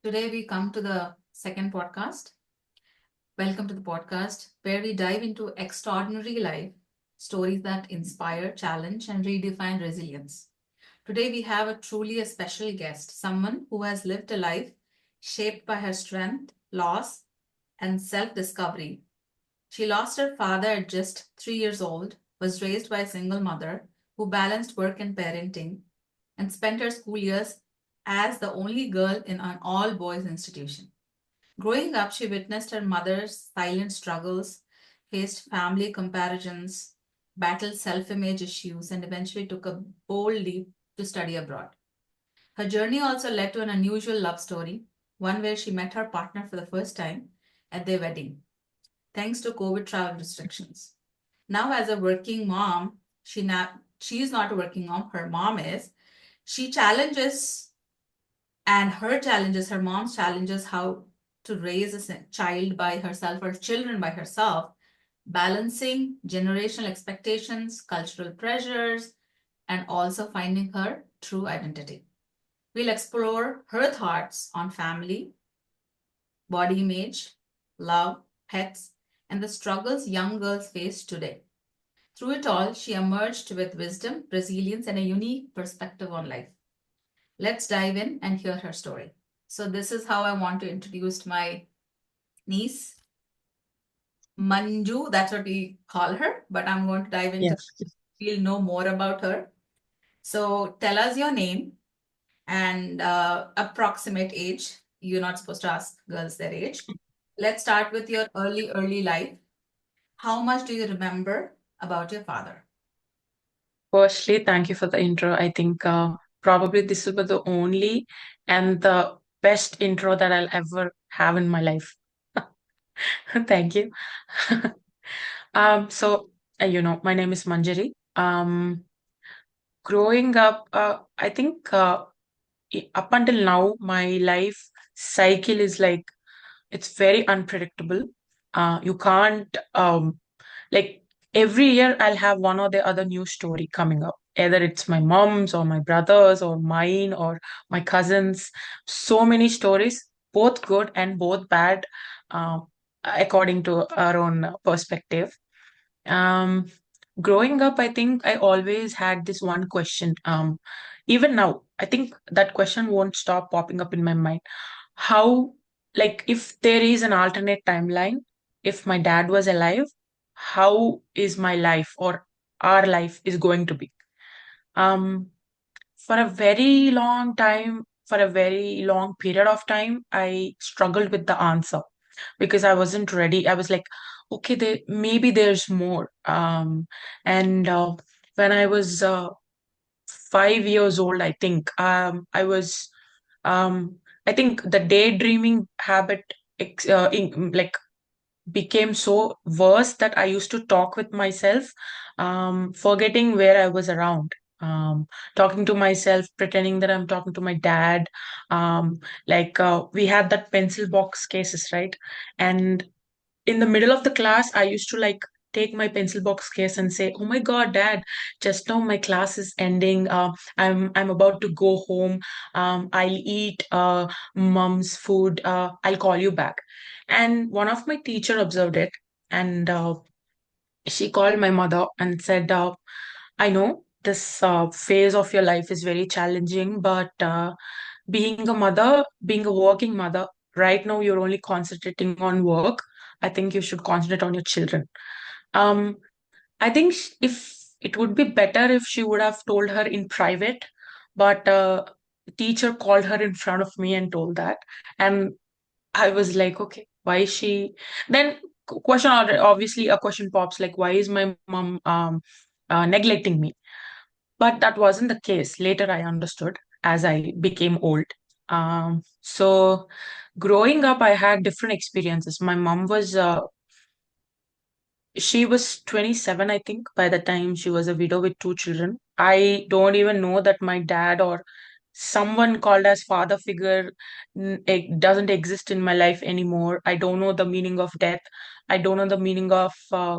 Today we come to the second podcast. Welcome to the podcast where we dive into extraordinary life stories that inspire, challenge, and redefine resilience. Today we have a special guest, someone who has lived a life shaped by her strength, loss, and self-discovery. She lost her father at just 3 years old, was raised by a single mother who balanced work and parenting, and spent her school years as the only girl in an all boys institution. Growing up, she witnessed her mother's silent struggles, faced family comparisons, battled self image issues, and eventually took a bold leap to study abroad. Her journey also led to an unusual love story, one where she met her partner for the first time at their wedding, thanks to COVID travel restrictions. Now, as a working mom, she is not a working mom, her mom is. She challenges and her challenges, her mom's challenges, how to raise a child by herself or children by herself, balancing generational expectations, cultural pressures, and also finding her true identity. We'll explore her thoughts on family, body image, love, pets, and the struggles young girls face today. Through it all, she emerged with wisdom, resilience, and a unique perspective on life. Let's dive in and hear her story. So, this is how I want to introduce my niece, Manju. That's what we call her, but I'm going to dive into, Yes. we'll know more about her. So, tell us your name and approximate age. You're not supposed to ask girls their age. Let's start with your early life. How much do you remember about your father? Firstly, thank you for the intro. I think probably this will be the only and the best intro that I'll ever have in my life. Thank you. My name is Manjari. Growing up, I think up until now, my life cycle is like it's very unpredictable. You can't like every year I'll have one or the other new story coming up. Either it's my mom's or my brother's or mine or my cousins. So many stories, both good and both bad, uh, according to our own perspective. Um, Growing up, I think I always had this one question. Even now, I think that question won't stop popping up in my mind. How, like, if there is an alternate timeline, if my dad was alive, how is my life or our life is going to be? Um, for a very long time, for a very long period of time, I struggled with the answer because I wasn't ready. I was like, okay, maybe there's more. And When I was 5 years old, I think um, I think the daydreaming habit became so worse that I used to talk with myself, forgetting where I was around. Talking to myself, pretending that I'm talking to my dad. We had that pencil box cases, right? And in the middle of the class, I used to like take my pencil box case and say, "Oh my God, Dad! Just now my class is ending. I'm about to go home. I'll eat mom's food. I'll call you back." And one of my teacher observed it, and she called my mother and said, "I know this phase of your life is very challenging, but being a mother, being a working mother, right now you're only concentrating on work. I think you should concentrate on your children." Um, I think if it would be better if she would have told her in private, but the teacher called her in front of me and told that, and I was like, okay, why is she? Then obviously a question pops like, why is my mom neglecting me? But that wasn't the case. Later, I understood as I became old. So growing up, I had different experiences. My mom was she was 27, I think, by the time she was a widow with two children. I don't even know that my dad or someone called as father figure it doesn't exist in my life anymore. I don't know the meaning of death. I don't know the meaning of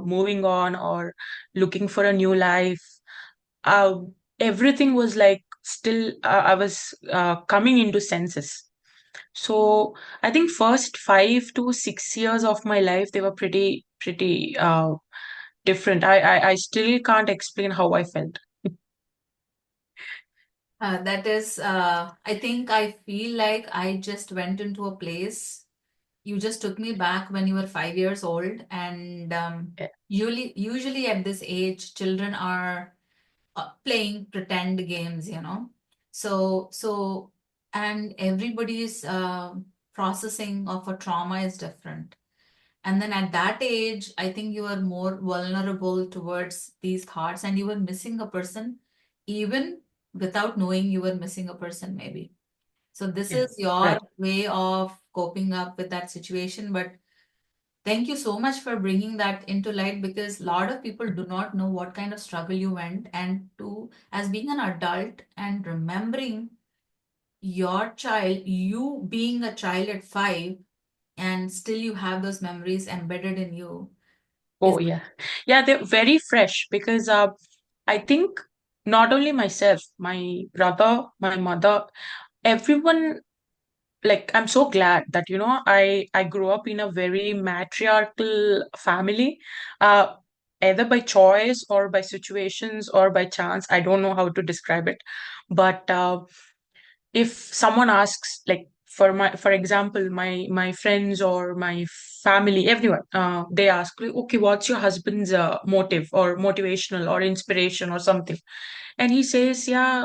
moving on or looking for a new life. Uh, Everything was like still, I was coming into senses. So I think first 5 to 6 years of my life, they were pretty different. I still can't explain how I felt. That is, I think I feel like I just went into a place. You just took me back when you were 5 years old, and Yeah. usually at this age, children are playing pretend games, you know. So, and everybody's processing of a trauma is different. And then at that age, I think you are more vulnerable towards these thoughts, and you were missing a person, even without knowing you were missing a person, maybe. So this Yeah. is your Right. way of coping up with that situation. But thank you so much for bringing that into light, because a lot of people do not know what kind of struggle you went, and to, as being an adult and remembering your child, you being a child at 5, and still you have those memories embedded in you Oh is yeah. Yeah, they're very fresh because I think not only myself, my brother, my mother, everyone, like I'm so glad that I grew up in a very matriarchal family, uh either by choice or by situations or by chance. I don't know how to describe it, but if someone asks, like for example, my friends or my family, everyone, they ask like, okay, what's your husband's motive or motivational or inspiration or something, and he says, yeah,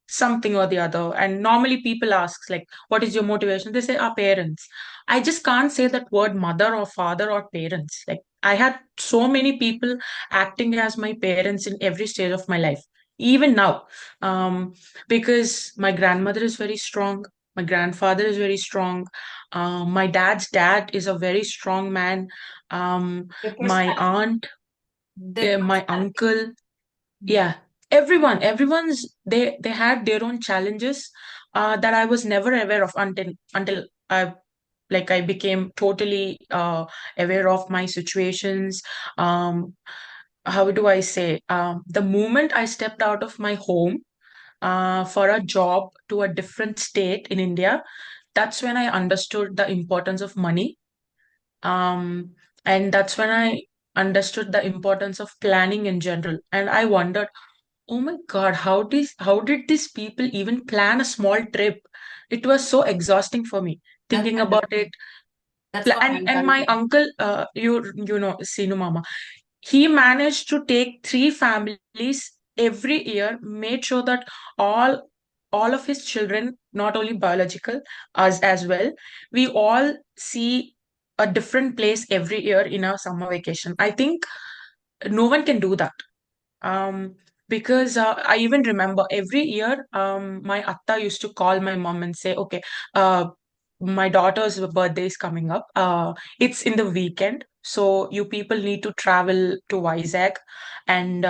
something or the other. And normally people ask, like, what is your motivation? They say, our parents. I just can't say that word mother or father or parents. Like, I had so many people acting as my parents in every stage of my life, even now. Um, because my grandmother is very strong. My grandfather is very strong. My dad's dad is a very strong man. your My personality, aunt, their my personality. uncle, Mm. yeah, everyone's they had their own challenges that I was never aware of until I became totally aware of my situations. Um, how do I say? The moment I stepped out of my home for a job to a different state in India, that's when I understood the importance of money. Um, and that's when I understood the importance of planning in general. And I wondered, oh my God, how did these people even plan a small trip? It was so exhausting for me That's thinking about it. adulting. That's called And my adulting. uncle, you know, Sinu Mama, he managed to take three families every year, made sure that all all of his children, not only biological, us as well, we all see a different place every year in our summer vacation. I think no one can do that. Because I even remember every year, my atta used to call my mom and say, okay, my daughter's birthday is coming up. It's in the weekend, so you people need to travel to Vizag. And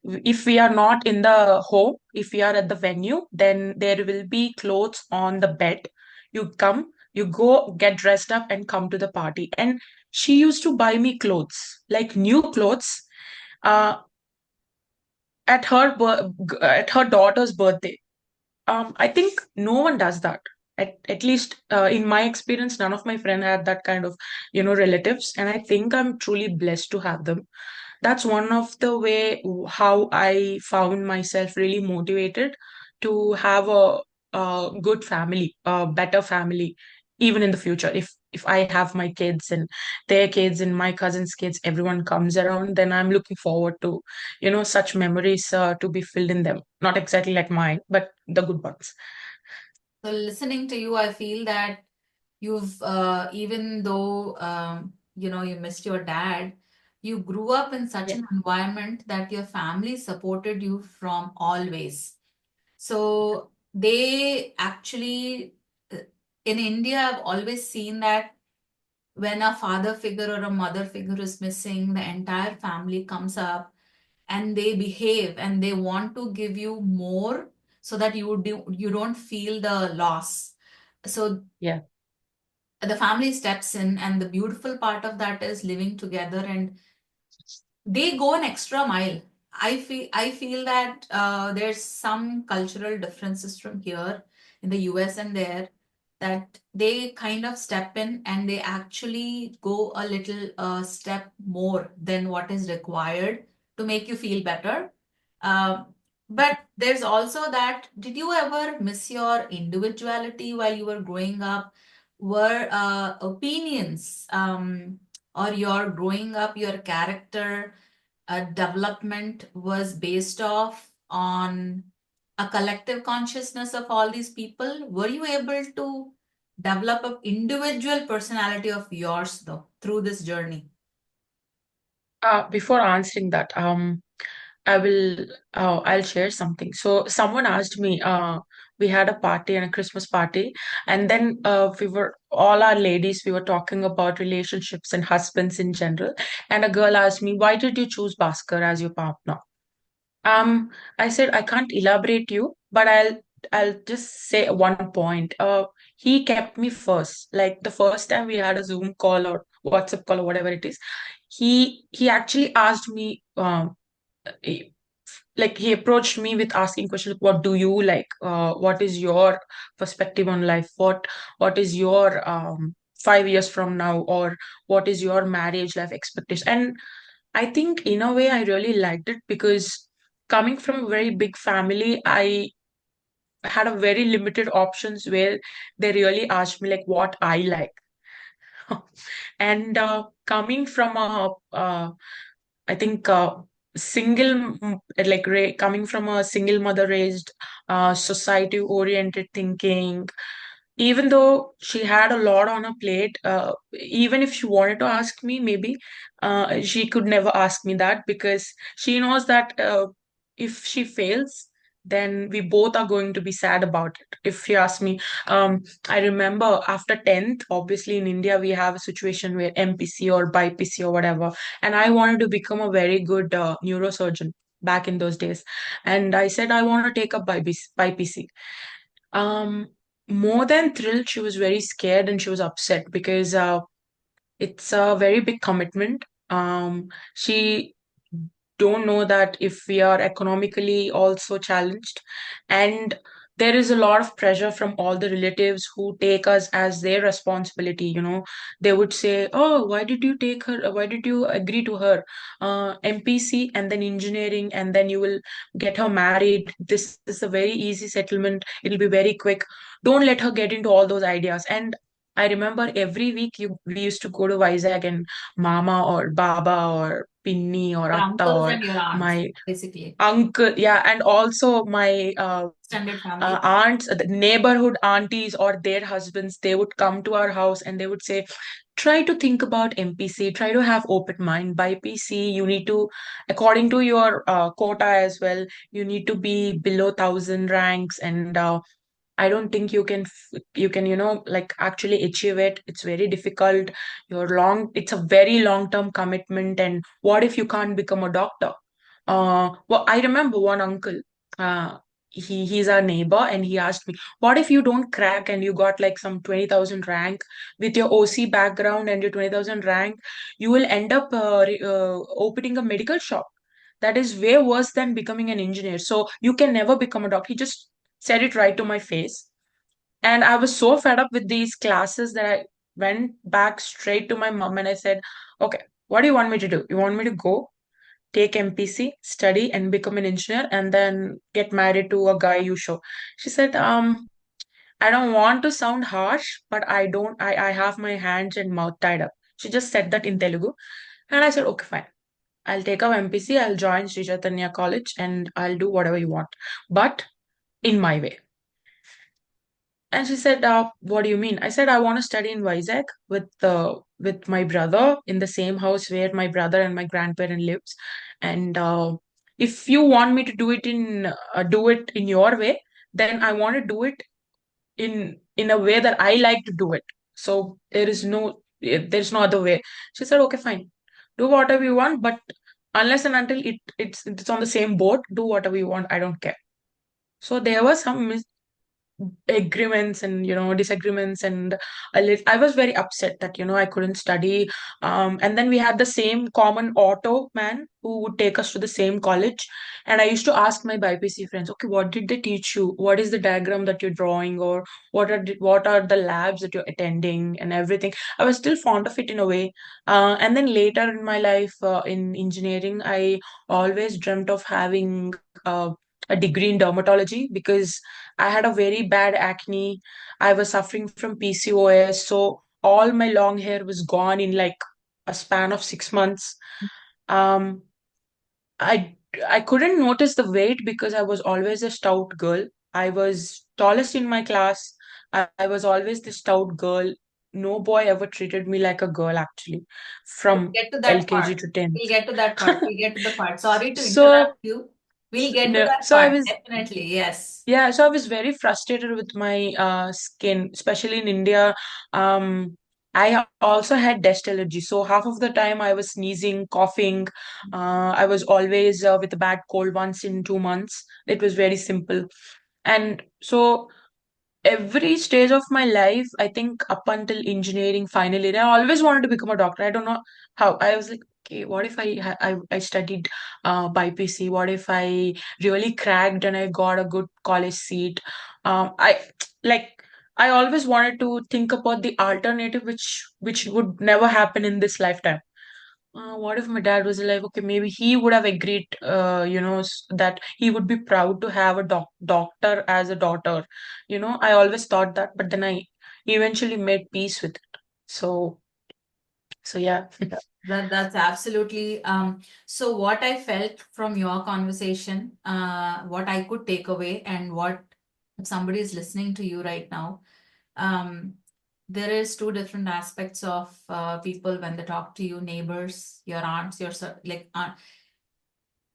if we are not in the home, if we are at the venue, then there will be clothes on the bed. You come, you go get dressed up and come to the party. And she used to buy me clothes, like new clothes. Uh, at her daughter's birthday. I think no one does that. At least in my experience, none of my friend had that kind of relatives, and I think I'm truly blessed to have them. That's one of the way how I found myself really motivated to have a good family, a better family, even in the future. If I have my kids and their kids and my cousins' kids, everyone comes around, then I'm looking forward to, such memories to be filled in them. Not exactly like mine, but the good ones. So listening to you, I feel that you've, even though, you missed your dad, you grew up in such Yeah, an environment that your family supported you from always. So they actually, uh, in India, I've always seen that when a father figure or a mother figure is missing, the entire family comes up and they behave and they want to give you more, so that you don't feel the loss. So yeah, the family steps in, and the beautiful part of that is living together, and they go an extra mile. I feel that there's some cultural differences from here in the US and there. that they kind of step in and they actually go a little step more than what is required to make you feel better. Um, but there's also that, did you ever miss your individuality while you were growing up? Were opinions or your growing up, your character development was based off on a collective consciousness of all these people? Were you able to develop an individual personality of yours though through this journey? Before answering that, I will, I'll share something. So someone asked me, we had a party and a Christmas party, and then we were all our ladies, we were talking about relationships and husbands in general. And a girl asked me, "Why did you choose Bhaskar as your partner?" Um, I said I can't elaborate you, but I'll just say one point. He kept me first. Like the first time we had a Zoom call or WhatsApp call or whatever it is, he actually asked me, he- like he approached me with asking questions like, what do you like? What is your perspective on life? What is your 5 years from now, or what is your marriage life expectation? And I think in a way I really liked it because coming from a very big family, I had a very limited options where they really asked me like what I like. And coming from a I think coming from a single mother raised, society oriented thinking, even though she had a lot on her plate, even if she wanted to ask me, maybe she could never ask me that because she knows that if she fails, then we both are going to be sad about it. If she asks me, I remember after 10th, obviously in India, we have a situation where MPC or BIPC or whatever, and I wanted to become a very good neurosurgeon back in those days. And I said, I want to take up BIPC. Um, More than thrilled, she was very scared and she was upset because it's a very big commitment. She don't know that if we are economically also challenged, and there is a lot of pressure from all the relatives who take us as their responsibility. They would say, oh, why did you take her, why did you agree to her, MPC and then engineering, and then you will get her married. This is a very easy settlement, it'll be very quick. Don't let her get into all those ideas. And I remember every week we used to go to Vizag, and Mama or Baba or Pinni or Your Atta uncles or and your aunts, my basically, uncle, yeah, and also my extended family. aunts, the neighborhood aunties or their husbands, they would come to our house and they would say, try to think about MPC, try to have open mind. By PC, you need to, according to your quota as well, you need to be below 1,000 ranks, and I don't think you can, like actually achieve it. It's very difficult. It's a very long-term commitment. And what if you can't become a doctor? Well, I remember one uncle, uh, he's our neighbor, and he asked me, what if you don't crack and you got like some 20,000 rank with your OC background and your 20,000 rank, you will end up opening a medical shop. That is way worse than becoming an engineer. So you can never become a doctor. He just said it right to my face. And I was so fed up with these classes that I went back straight to my mom and I said, okay, what do you want me to do? You want me to go take MPC, study, and become an engineer, and then get married to a guy you show? She said, I don't want to sound harsh, but I don't, I have my hands and mouth tied up. She just said that in Telugu. And I said, okay, fine. I'll take up MPC, I'll join Sri Chaitanya College, and I'll do whatever you want. But in my way. And she said, "What do you mean?" I said, "I want to study in Vizag with my brother in the same house where my brother and my grandparent lives. And if you want me to do it in your way, then I want to do it in a way that I like to do it. So there's no other way." She said, "Okay, fine, do whatever you want, but unless and until it's on the same boat, do whatever you want. I don't care." So there was some agreements and disagreements, and I was very upset that I couldn't study. And then we had the same common auto man who would take us to the same college, and I used to ask my BPC friends, okay, what did they teach you? What is the diagram that you're drawing, or what are the labs that you're attending and everything? I was still fond of it in a way. And then later in my life, in engineering, I always dreamt of having a degree in dermatology, because I had a very bad acne. I was suffering from PCOS. So all my long hair was gone in like a span of 6 months. Um, I I couldn't notice the weight because I was always a stout girl. I was tallest in my class. I was always the stout girl. No boy ever treated me like a girl actually, We'll from get to that LKG part. to 10th. We'll get to that part. We'll get to the part. Sorry to So, interrupt you. We'll get to no, that so I part. was Definitely. Yes. Yeah, so I was very frustrated with my skin, especially in India. I also had dust allergy, so half of the time I was sneezing, coughing. I was always with a bad cold once in 2 months. It was very simple, and so every stage of my life, I think up until engineering final year, I always wanted to become a doctor. I don't know how. I was like, okay, what if I studied BPC? What if I really cracked and I got a good college seat? I like I always wanted to think about the alternative, which would never happen in this lifetime. What if my dad was alive? Okay, maybe he would have agreed, that he would be proud to have a doctor as a daughter. I always thought that, but then I eventually made peace with it. So, so yeah. That's absolutely so what I felt from your conversation, what I could take away, and what if somebody is listening to you right now, um, there is two different aspects of people when they talk to you, neighbors, your aunts, like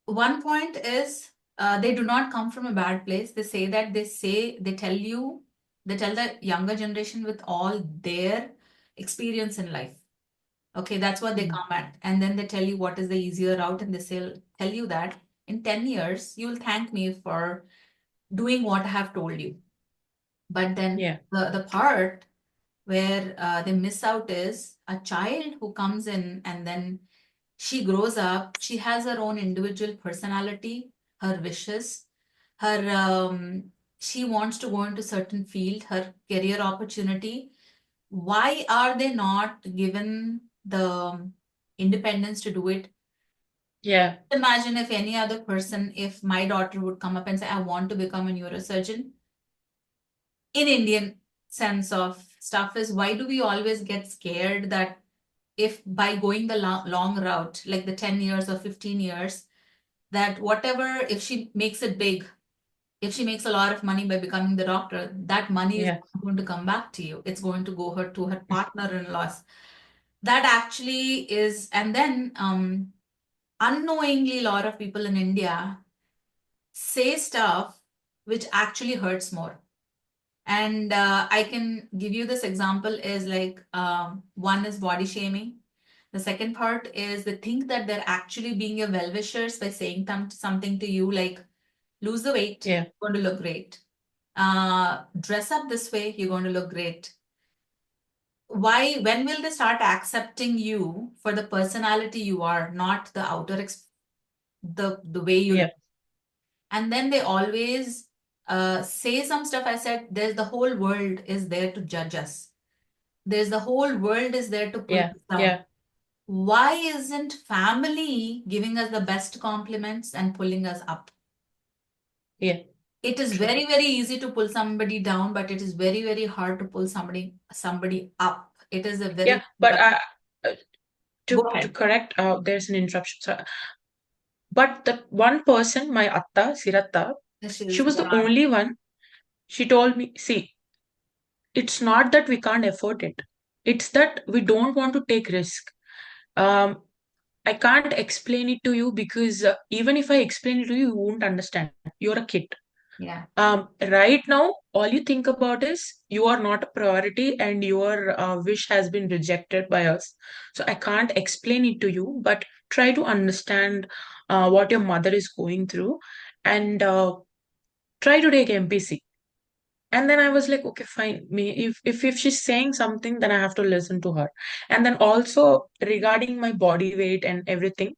one point is they do not come from a bad place. They say that they tell you, they tell the younger generation with all their experience in life. Okay, that's what they Mm. come at. And then they tell you what is the easier route, and they say, tell you that in 10 years, you will thank me for doing what I have told you. But then Yeah, the part where they miss out is a child who comes in, and then she grows up, she has her own individual personality, her wishes, her she wants to go into certain field, her career opportunity. Why are they not given the independence to do it? yeah, Imagine if any other person, if my daughter would come up and say, I want to become a neurosurgeon. In Indian sense of stuff is, why do we always get scared that if by going the long route, like the 10 years or 15 years, that whatever, if she makes it big, if she makes a lot of money by becoming the doctor, that money is yeah, not going to come back to you. It's going to go her to her partner-in-laws. That actually is, and then unknowingly, a lot of people in India say stuff which actually hurts more. And I can give you this example is like one is body shaming. The second part is they think that they're actually being your well-wishers by saying something to you like, lose the weight, yeah, you're going to look great. Dress up this way, you're going to look great. Why, when will they start accepting you for the personality you are, not the the way you look? yeah, And then they always say some stuff. I said, there's the whole world is there to judge us. There's the whole world is there to pull yeah, us down. yeah, Why isn't family giving us the best compliments and pulling us up? yeah. It is True. very, very easy to pull somebody down, but it is very, very hard to pull somebody up. It is a Yeah, very but difficult. uh, Go to ahead. correct, there's an interruption. So, but that one person, my atta, Siratta, She she is was your the aunt. only one. She told me, see, it's not that we can't afford it. It's that we don't want to take risk. Um, I can't explain it to you because even if I explain it to you, you won't understand. You're a kid. Yeah. Right now, all you think about is you are not a priority and your wish has been rejected by us. So I can't explain it to you, but try to understand what your mother is going through, and try to take MPC. And then I was like, okay, fine. Me, if she's saying something, then I have to listen to her. And then also regarding my body weight and everything,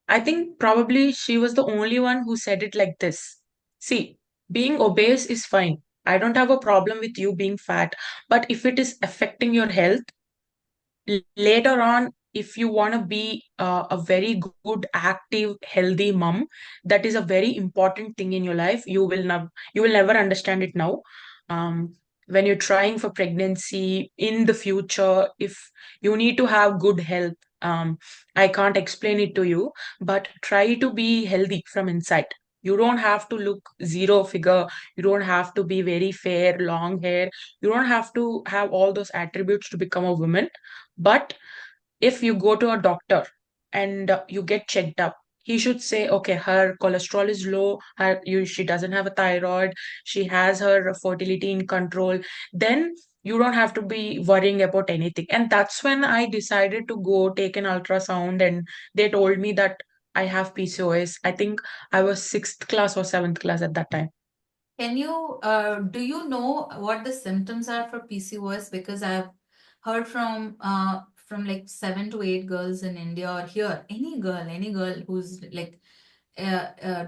I think probably she was the only one who said it like this. See, being obese is fine. I don't have a problem with you being fat, but if it is affecting your health, later on, if you want to be a very good, active, healthy mom, that is a very important thing in your life. You will never understand it now. um, when you're trying for pregnancy in the future, if you need to have good health, I can't explain it to you, but try to be healthy from inside. You don't have to look zero figure. You don't have to be very fair, long hair. You don't have to have all those attributes to become a woman. But if you go to a doctor and you get checked up, he should say, okay, her cholesterol is low, she doesn't have a thyroid, she has her fertility in control. Then you don't have to be worrying about anything. And that's when I decided to go take an ultrasound, and they told me that I have PCOS. I think I was sixth class or seventh class at that time. Do you know what the symptoms are for PCOS? Because I've heard from like 7 to 8 girls in India or here, any girl who's like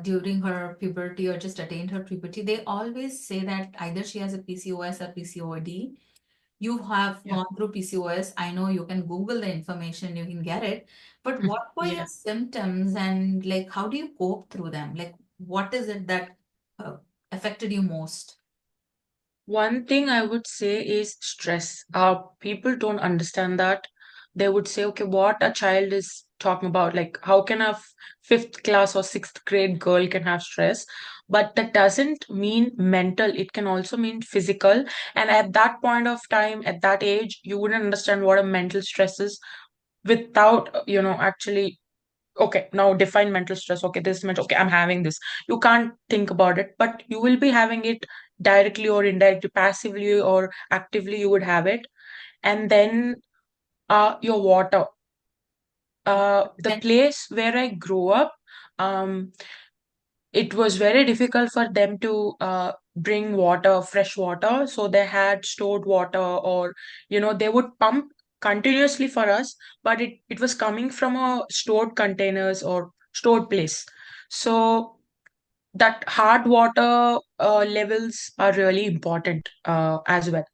during her puberty or just attained her puberty, they always say that either she has a PCOS or PCOD. You have Yeah. gone through PCOS. I know you can Google the information, you can get it. But what were your Yeah. symptoms and like how do you cope through them? Like what is it that uh, affected you most? One thing I would say is stress. People don't understand that. They would say, okay, what a child is talking about, like how can a fifth class or sixth grade girl can have stress? But that doesn't mean mental. It can also mean physical. And at that point of time, at that age, you wouldn't understand what a mental stress is without, actually okay, now define mental stress. Okay, this much. Okay, I'm having this. You can't think about it, but you will be having it directly or indirectly, passively or actively. You would have it. And then your water. The And place where I grew up, um, it was very difficult for them to bring water, fresh water. So they had stored water, or they would pump continuously for us, but it was coming from a stored containers or stored place. So that hard water levels are really important as well.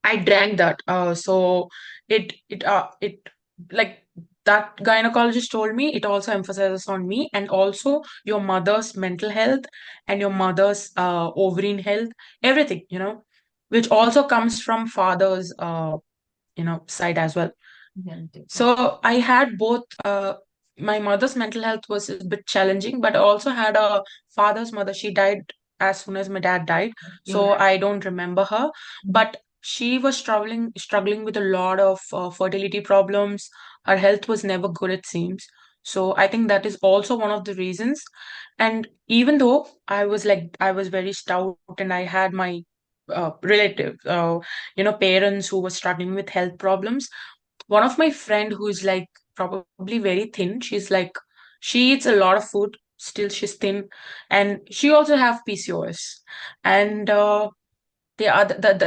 I drank that. So it like that gynecologist told me, it also emphasizes on me, and also your mother's mental health and your mother's ovarian health, everything, which also comes from father's side as well. genetics. Okay. So I had both. My mother's mental health was a bit challenging, but I also had a father's mother. She died as soon as my dad died, You're so I don't remember her. right. But she was struggling with a lot of fertility problems. Her health was never good, it seems. So I think that is also one of the reasons. And even though I was very stout, and I had my relatives, parents who were struggling with health problems, one of my friend who is like probably very thin, she's like, she eats a lot of food, still she's thin, and she also have PCOS. And the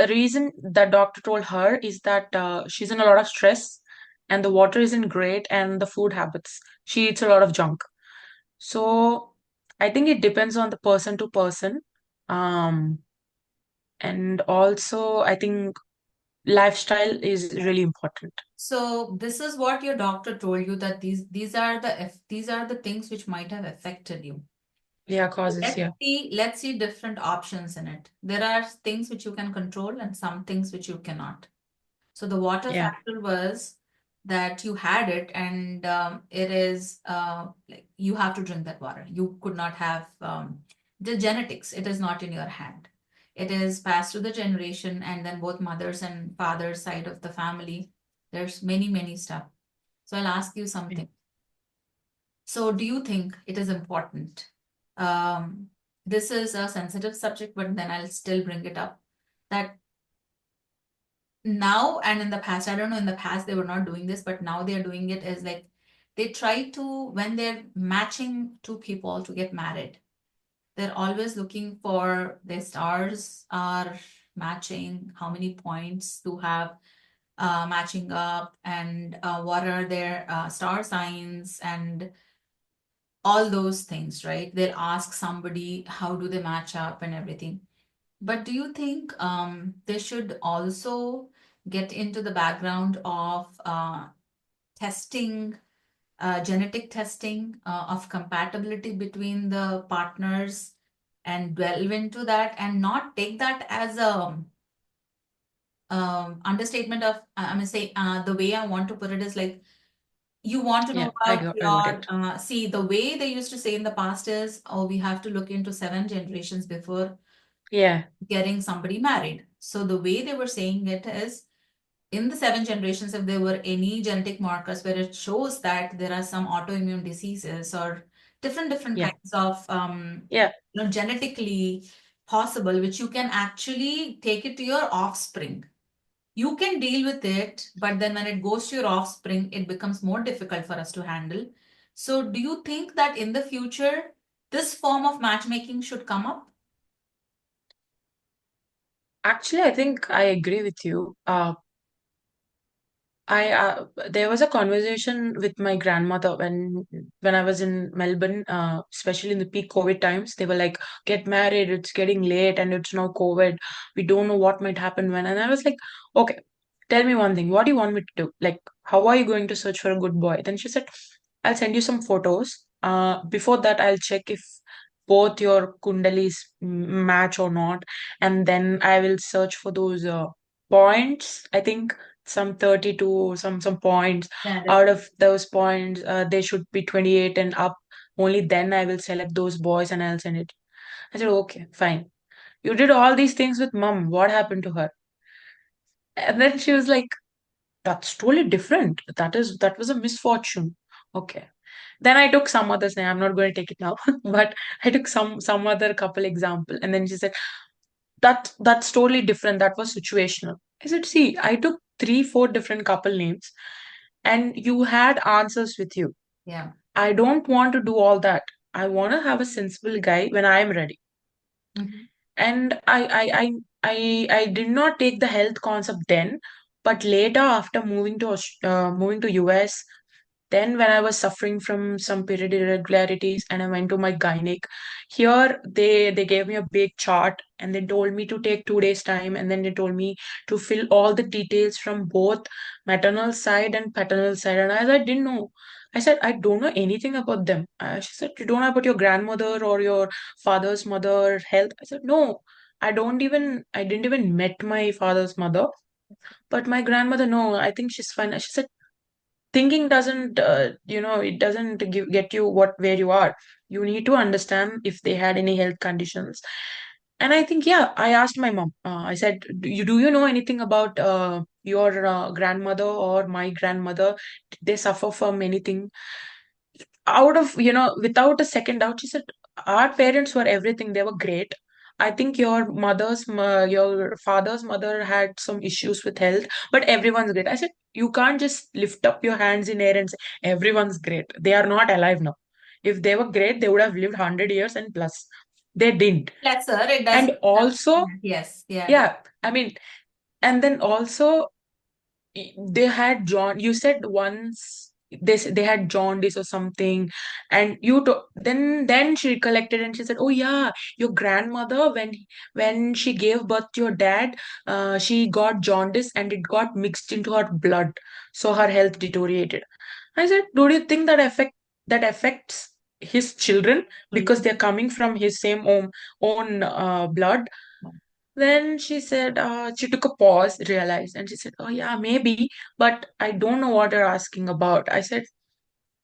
reason the doctor told her is that she's in a lot of stress, and the water isn't great, and the food habits, she eats a lot of junk. So I think it depends on the person to person. um and also I think lifestyle is really important. So this is what your doctor told you that these are the things which might have affected you. Yeah, causes, Let's yeah. see different options in it. There are things which you can control and some things which you cannot. So the water Yeah. factor was that you had it, and it is like you have to drink that water. You could not have the genetics. It is not in your hand. It is passed to the generation, and then both mothers and fathers side of the family. There's many stuff. So I'll ask you something. So do you think it is important? Um, this is a sensitive subject, but then I'll still bring it up. That now and in the past, I don't know, in the past they were not doing this, but now they're doing it is like they try to, when they're matching two people to get married, They're always looking for their stars are matching, how many points to have matching up, and what are their star signs, and all those things, right? They'll ask somebody how do they match up and everything. But do you think they should also get into the background of testing, genetic testing of compatibility between the partners, and delve into that and not take that as a understatement of, I'm gonna say, the way I want to put it is like, you want to know Yeah, I about got, I got your, it. see, the way they used to say in the past is, oh, we have to look into 7 generations before Yeah, getting somebody married. So the way they were saying it is, in the 7 generations, if there were any genetic markers where it shows that there are some autoimmune diseases or different yeah, kinds of yeah. genetically possible, which you can actually take it to your offspring. You can deal with it, but then when it goes to your offspring, it becomes more difficult for us to handle. So, do you think that in the future, this form of matchmaking should come up? Actually, I think I agree with you. I there was a conversation with my grandmother when I was in Melbourne, especially in the peak COVID times. They were like, "Get married. It's getting late, and it's now COVID. We don't know what might happen when." And I was like, "Okay, tell me one thing. What do you want me to do? Like, how are you going to search for a good boy?" Then she said, "I'll send you some photos. Before that, I'll check if both your kundalis match or not, and then I will search for those points. I think." Some 32, some points. Yeah, that's Out of those points, they should be 28 and up. Only then I will select those boys and I'll send it. I said, okay, fine. You did all these things with mom. What happened to her? And then she was like, that's totally different. That was a misfortune. Okay. Then I took some others name. I'm not going to take it now, but I took some other couple example. And then she said, that's totally different. That was situational. I said, see, I took three, four different couple names and you had answers with you. yeah. I don't want to do all that. I want to have a sensible guy when I am ready. Mhm. And I did not take the health concept then, but later after moving to US, then when I was suffering from some period irregularities and I went to my gynec, here they gave me a big chart and they told me to take 2 days time and then they told me to fill all the details from both maternal side and paternal side. And as I didn't know, I said, I don't know anything about them. She said, you don't know about your grandmother or your father's mother health? I said, no, I didn't even met my father's mother. But my grandmother, no, I think she's fine. She said, thinking doesn't it doesn't get you what where you are. You need to understand if they had any health conditions. And I think, yeah, I asked my mom, I said, do you know anything about your grandmother or my grandmother? Did they suffer from anything? Out of, without a second doubt, she said, our parents were everything. They were great. I think your father's mother had some issues with health, but everyone's great. I said, you can't just lift up your hands in air and say, everyone's great. They are not alive now. If they were great, they would have lived 100 years and plus. They didn't. Lesser, it doesn't. And also, Yes, yeah, that, yeah, I mean, and then also, they had John. You said once they had jaundice or something, and then she recollected and she said, "Oh yeah, your grandmother when she gave birth to your dad, she got jaundice and it got mixed into her blood, so her health deteriorated." I said, "Do you think that affects his children because they're coming from his same own blood?" Then she said, she took a pause, realized, and she said, oh, yeah, maybe, but I don't know what you're asking about. I said,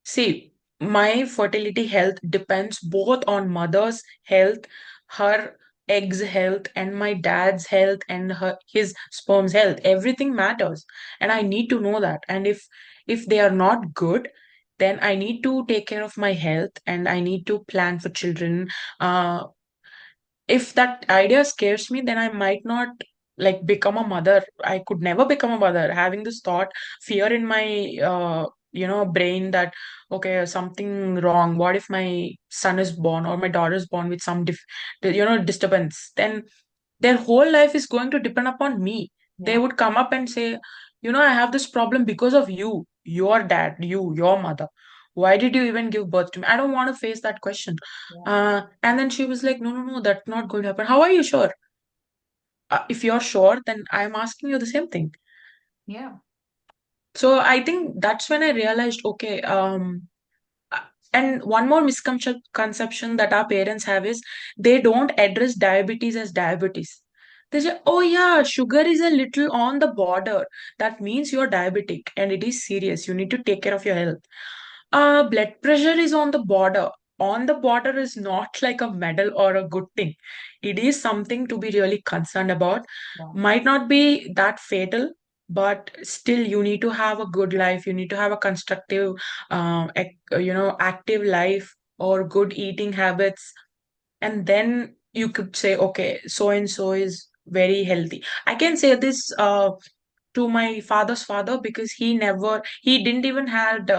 see, my fertility health depends both on mother's health, her eggs health, and my dad's health and his sperm's health. Everything matters. And I need to know that. And if they are not good, then I need to take care of my health and I need to plan for children. Uh, if that idea scares me, then I might not like become a mother. I could never become a mother. Having this thought, fear in my brain that, okay, something wrong. What if my son is born or my daughter is born with some disturbance? Then their whole life is going to depend upon me. They Yeah. would come up and say, I have this problem because of you, your dad, your mother. Why did you even give birth to me? I don't want to face that question. Yeah. And then she was like, no, no, no, that's not going to happen. How are you sure? If you're sure, then I'm asking you the same thing. Yeah. So I think that's when I realized, okay, uh, and one more misconception that our parents have is they don't address diabetes as diabetes. They say, oh yeah, sugar is a little on the border. That means you're diabetic and it is serious. You need to take care of your health. Blood pressure is on the border. On the border is not like a medal or a good thing. It is something to be really concerned about. Yeah. Might not be that fatal, but still you need to have a good life. You need to have a constructive, active life or good eating habits. And then you could say, okay, so and so is very healthy. I can say this to my father's father because he didn't even had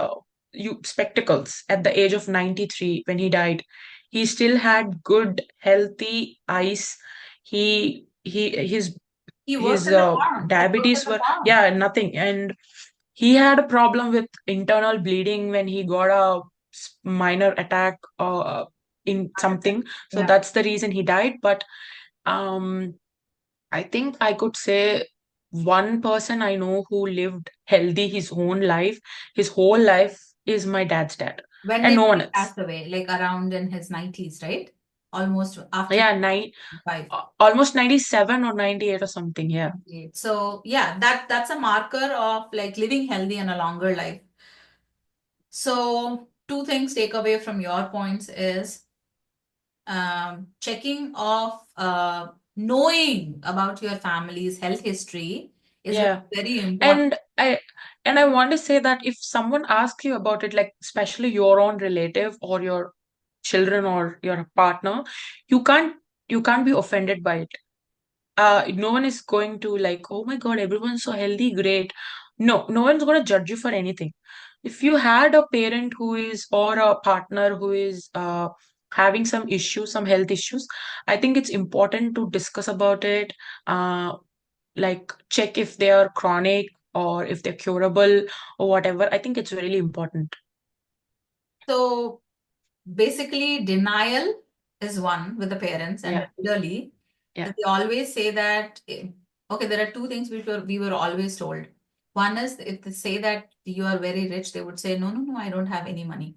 spectacles at the age of 93 when he died. He still had good healthy eyes. He He worked his in the farm. He worked in diabetes the were, farm. yeah, nothing. And he had a problem with internal bleeding when he got a minor attack in something. So Yeah. that's the reason he died. But um I think I could say one person I know who lived healthy his own life, his whole life, is my dad's dad, When and did no one he else. pass away? Like around in his 90s, right? Almost after Yeah, 5. almost 97 or 98 or something. Yeah, So yeah, that's a marker of like living healthy and a longer life. So two things take away from your points is checking off, knowing about your family's health history is yeah. very important. And I want to say that if someone asks you about it, like especially your own relative or your children or your partner, you can't you can't be offended by it. No one is going to like, oh my God, everyone's so healthy, great. No, no one's going to judge you for anything. If you had a parent who is, or a partner who is having some issues, some health issues, I think it's important to discuss about it. Like check if they are chronic or if they're curable or whatever. I think it's really important. So basically, denial is one with the parents and Yeah, the elderly. yeah, They always say that, okay, there are two things which we were always told. One is if they say that you are very rich, they would say, no, no, no, I don't have any money.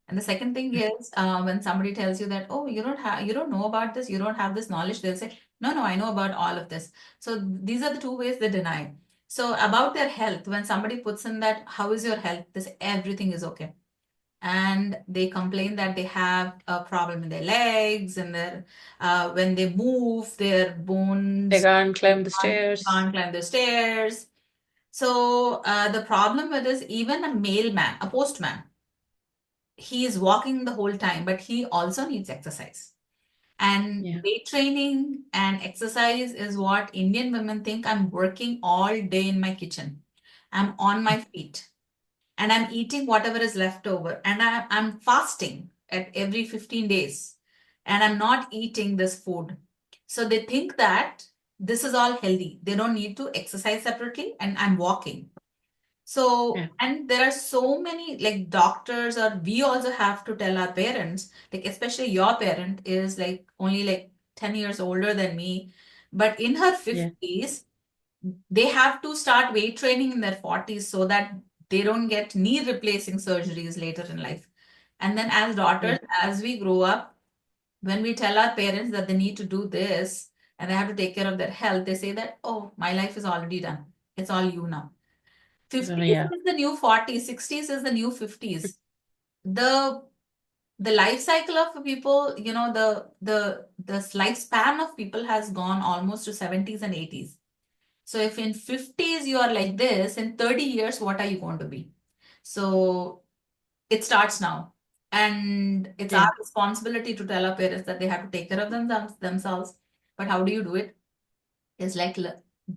And the second thing is when somebody tells you that, oh, you don't know about this, you don't have this knowledge, they'll say, no, no, I know about all of this. So these are the two ways they deny. So about their health, when somebody puts in that, how is your health? They say everything is okay, and they complain that they have a problem in their legs and their when they move their they bones can't climb the can't, stairs. can't climb the stairs. So the problem with is even a mailman, a postman, he is walking the whole time, but he also needs exercise. And Yeah, weight training and exercise is what Indian women think. I'm working all day in my kitchen, I'm on my feet, and I'm eating whatever is left over. And I'm fasting at every 15 days and I'm not eating this food. So they think that this is all healthy. They don't need to exercise separately and I'm walking. yeah, So, and there are so many like doctors, or we also have to tell our parents, like especially your parent is like only like 10 years older than me, but in her yeah, 50s, they have to start weight training in their 40s so that they don't get knee replacing surgeries later in life. And then as yeah, daughters, as we grow up, when we tell our parents that they need to do this and they have to take care of their health, they say that, oh, my life is already done. It's all you now. so 50s yeah, is the new 40s, 60s is the new 50s. The the life cycle of people, the lifespan of people has gone almost to 70s and 80s. So if in 50s you are like this, in 30 years, what are you going to be? So it starts now. And it's yeah, our responsibility to tell our parents that they have to take care of themselves. But how do you do it? It's like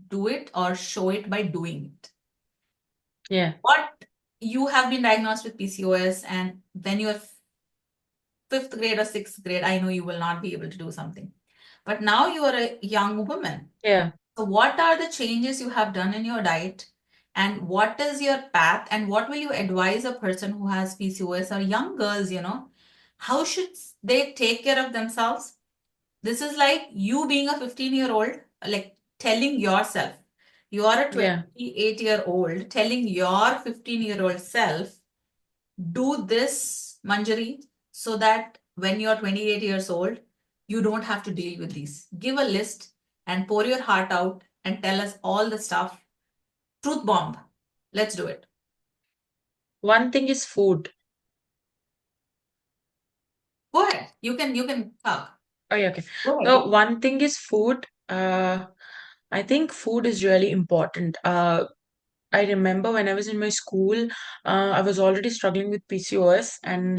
do it or show it by doing it. yeah, What? you have been diagnosed with PCOS, and when you're fifth grade or sixth grade, I know you will not be able to do something. But now you are a young woman. Yeah. So, what are the changes you have done in your diet? And what is your path? And what will you advise a person who has PCOS or young girls, how should they take care of themselves? This is like you being a 15-year-old, like telling yourself, you are a Yeah. 28-year-old telling your 15-year-old self, do this, Manjari, so that when you're 28 years old, you don't have to deal with these. Give a list and pour your heart out and tell us all the stuff. Truth bomb. Let's do it. One thing is food. Go ahead. You can talk. Oh, yeah, okay. Go ahead. So one thing is food. I think food is really important. I remember when I was in my school, I was already struggling with PCOS, and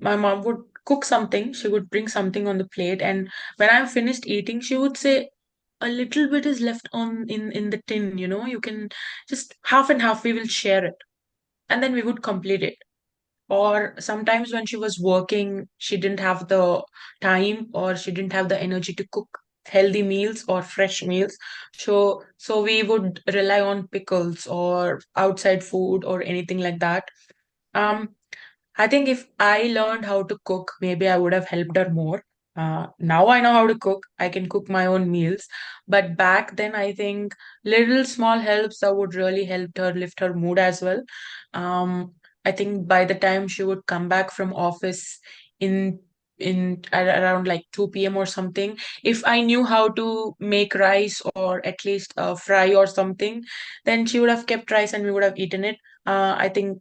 my mom would cook something. She would bring something on the plate, and when I'm finished eating, she would say, "A little bit is left on in the tin. You can just half and half. We will share it, and then we would complete it." Or sometimes when she was working, she didn't have the time or she didn't have the energy to cook healthy meals or fresh meals. So we would rely on pickles or outside food or anything like that. Um, I think if I learned how to cook, maybe I would have helped her more. Now I know how to cook. I can cook my own meals. But back then, I think little small helps that would really help her lift her mood as well. Um, I think by the time she would come back from office in around like 2 p.m. or something, if I knew how to make rice or at least fry or something, then she would have kept rice and we would have eaten it. I think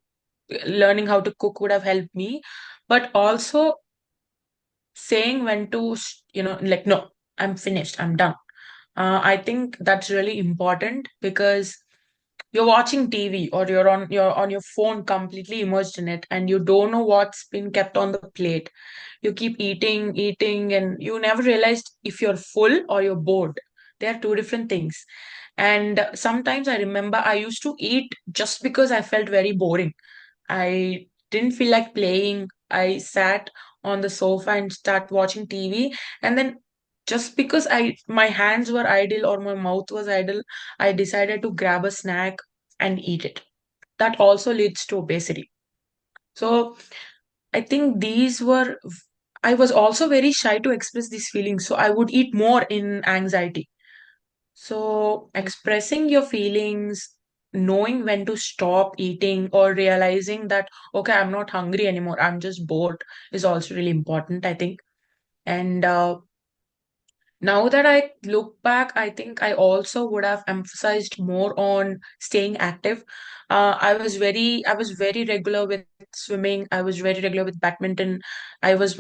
learning how to cook would have helped me, but also saying when to like, no, I'm finished, I'm done. I think that's really important because you're watching TV or you're on your phone completely immersed in it and you don't know what's been kept on the plate. You keep eating and you never realized if you're full or you're bored. They are two different things. And sometimes I remember I used to eat just because I felt very boring. I didn't feel like playing. I sat on the sofa and start watching TV. And then just because my hands were idle or my mouth was idle, I decided to grab a snack and eat it. That also leads to obesity. So I think I was also very shy to express these feelings. So I would eat more in anxiety. So, expressing your feelings, knowing when to stop eating, or realizing that, okay, I'm not hungry anymore, I'm just bored, is also really important, I think. And now that I look back, I think I also would have emphasized more on staying active. I was very regular with swimming. I was very regular with badminton. I was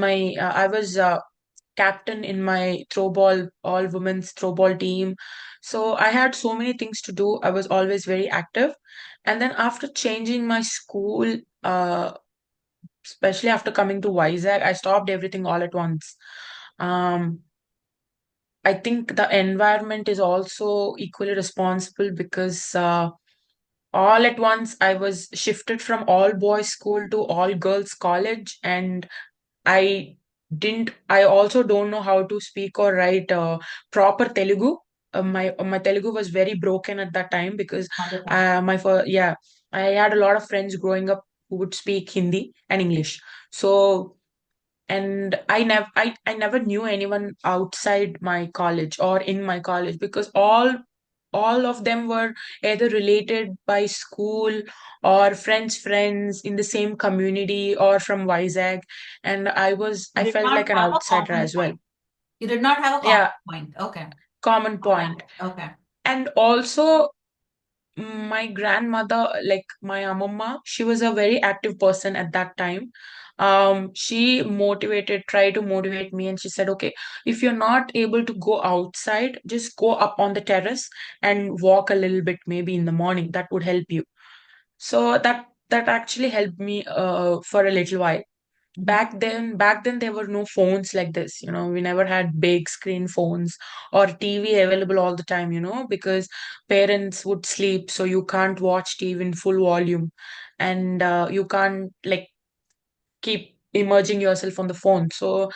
captain in my throwball, all women's throwball team. So I had so many things to do. I was always very active. And then after changing my school, especially after coming to Vizag, I stopped everything all at once. Um, I think the environment is also equally responsible because all at once I was shifted from all boys school to all girls college, and I also don't know how to speak or write proper Telugu. My Telugu was very broken at that time because Understand. yeah, I had a lot of friends growing up who would speak Hindi and English. So, and I never knew anyone outside my college or in my college because all of them were either related by school or friends in the same community or from Vizag, and You I did felt not like an have a outsider common as well. point. You did not have a common Yeah, point. Okay. common All right. point. Okay. And also my grandmother, like my amamma, she was a very active person at that time. She tried to motivate me, and she said, okay, if you're not able to go outside, just go up on the terrace and walk a little bit, maybe in the morning. That would help you. So that actually helped me for a little while. back then there were no phones like this, we never had big screen phones or TV available all the time, because parents would sleep, so you can't watch TV in full volume, and you can't like keep immersing yourself on the phone. So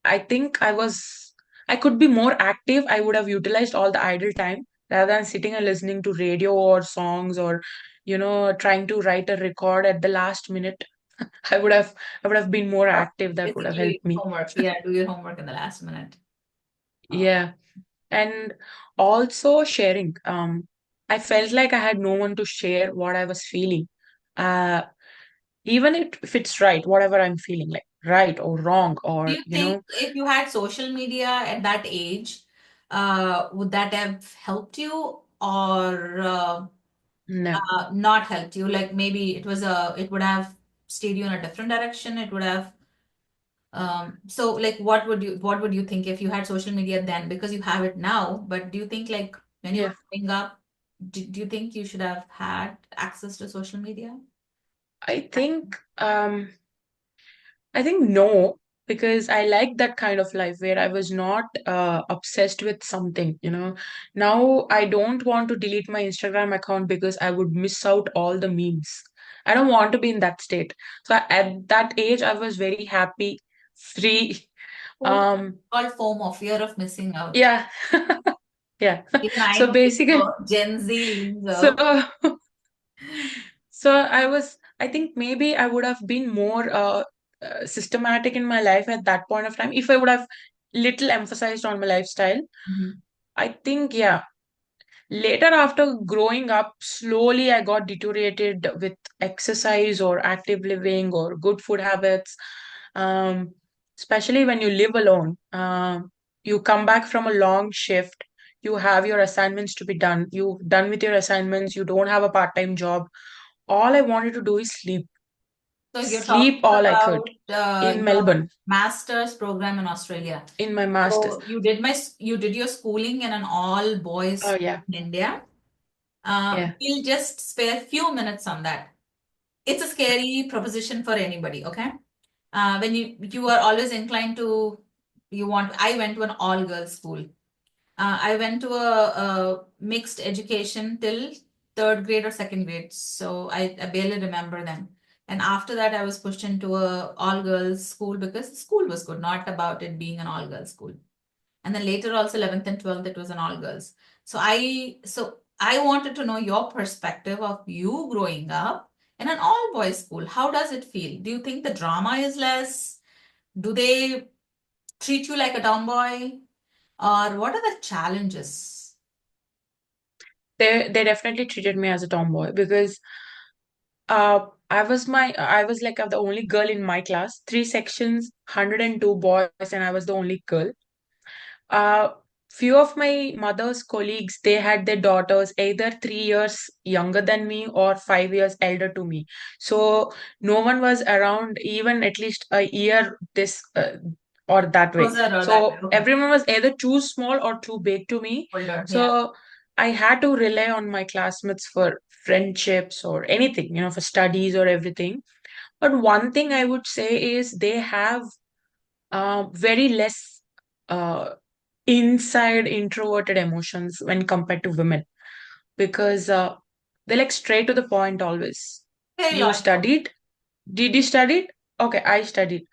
I think I could be more active. I would have utilized all the idle time rather than sitting and listening to radio or songs, or trying to write a record at the last minute. I would have I would have been more active. That would have Basically, helped me. homework. Yeah, do your homework in the last minute. Uh, Yeah. And also sharing. I felt like I had no one to share what I was feeling. Uh, even if it's right, whatever I'm feeling, like right or wrong, do or you think if you had social media at that age, would that have helped you or no. not helped you? Like maybe it would have steered you in a different direction. It would have so like what would you think if you had social media then? Because you have it now, but do you think like when you were Yeah. growing up, do you think you should have had access to social media? I think no, because I like that kind of life where I was not obsessed with something, Now I don't want to delete my Instagram account because I would miss out all the memes. I don't want to be in that state. So at that age, I was very happy, free. Cool. Um, Called FOMO, fear of missing out. yeah, yeah. Even I So know it, basically, Gen Z leans so out. So I think maybe I would have been more systematic in my life at that point of time if I would have little emphasized on my lifestyle. Mhm. I think, yeah. Later, after growing up, slowly I got deteriorated with exercise or active living or good food habits. Um, Especially when you live alone. You come back from a long shift. You have your assignments to be done. You've done with your assignments. You don't have a part-time job. All I wanted to do is sleep. So you're Sleep talking all I could about in your Melbourne, master's program in Australia. in my master's. So you did your schooling in an all boys Oh, school yeah. in India. Yeah. We'll just spare a few minutes on that. It's a scary proposition for anybody, okay? When you are always inclined to I went to an all girls school. I went to a mixed education till third grade or second grade, so I barely remember them. And after that, I was pushed into a all girls school because the school was good, not about it being an all girls school. And then later, also 11th and 12th, it was an all girls. So I wanted to know your perspective of you growing up in an all boys school. How does it feel? Do you think the drama is less? Do they treat you like a tomboy? Or what are the challenges? They definitely treated me as a tomboy because I was like the only girl in my class, three sections, 102 boys, and I was the only girl. Uh, few of my mother's colleagues, they had their daughters either 3 years younger than me or 5 years elder to me. So no one was around even at least a year this or that way. Closer or that way. So Okay. everyone was either too small or too big to me. Older. Yeah. So I had to rely on my classmates for friendships or anything, for studies or everything. But one thing I would say is they have very less uh, inside introverted emotions when compared to women because they're like straight to the point always. Very You logical. studied? Did you study? Okay, I studied.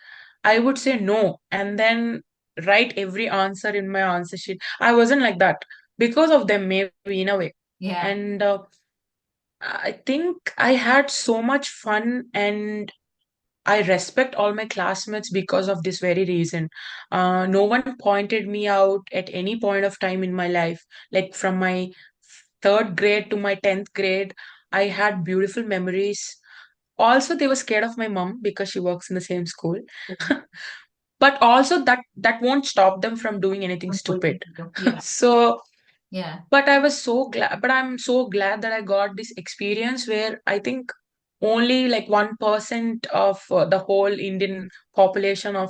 I would say no and then write every answer in my answer sheet. I wasn't like that because of them, maybe in a way. Yeah. And I think I had so much fun and I respect all my classmates because of this very reason. No one pointed me out at any point of time in my life. Like from my third grade to my 10th grade, I had beautiful memories. Also, they were scared of my mom because she works in the same school. But also that won't stop them from doing anything stupid. Yeah. So Yeah. but I'm so glad that I got this experience where I think only like 1% of the whole Indian population of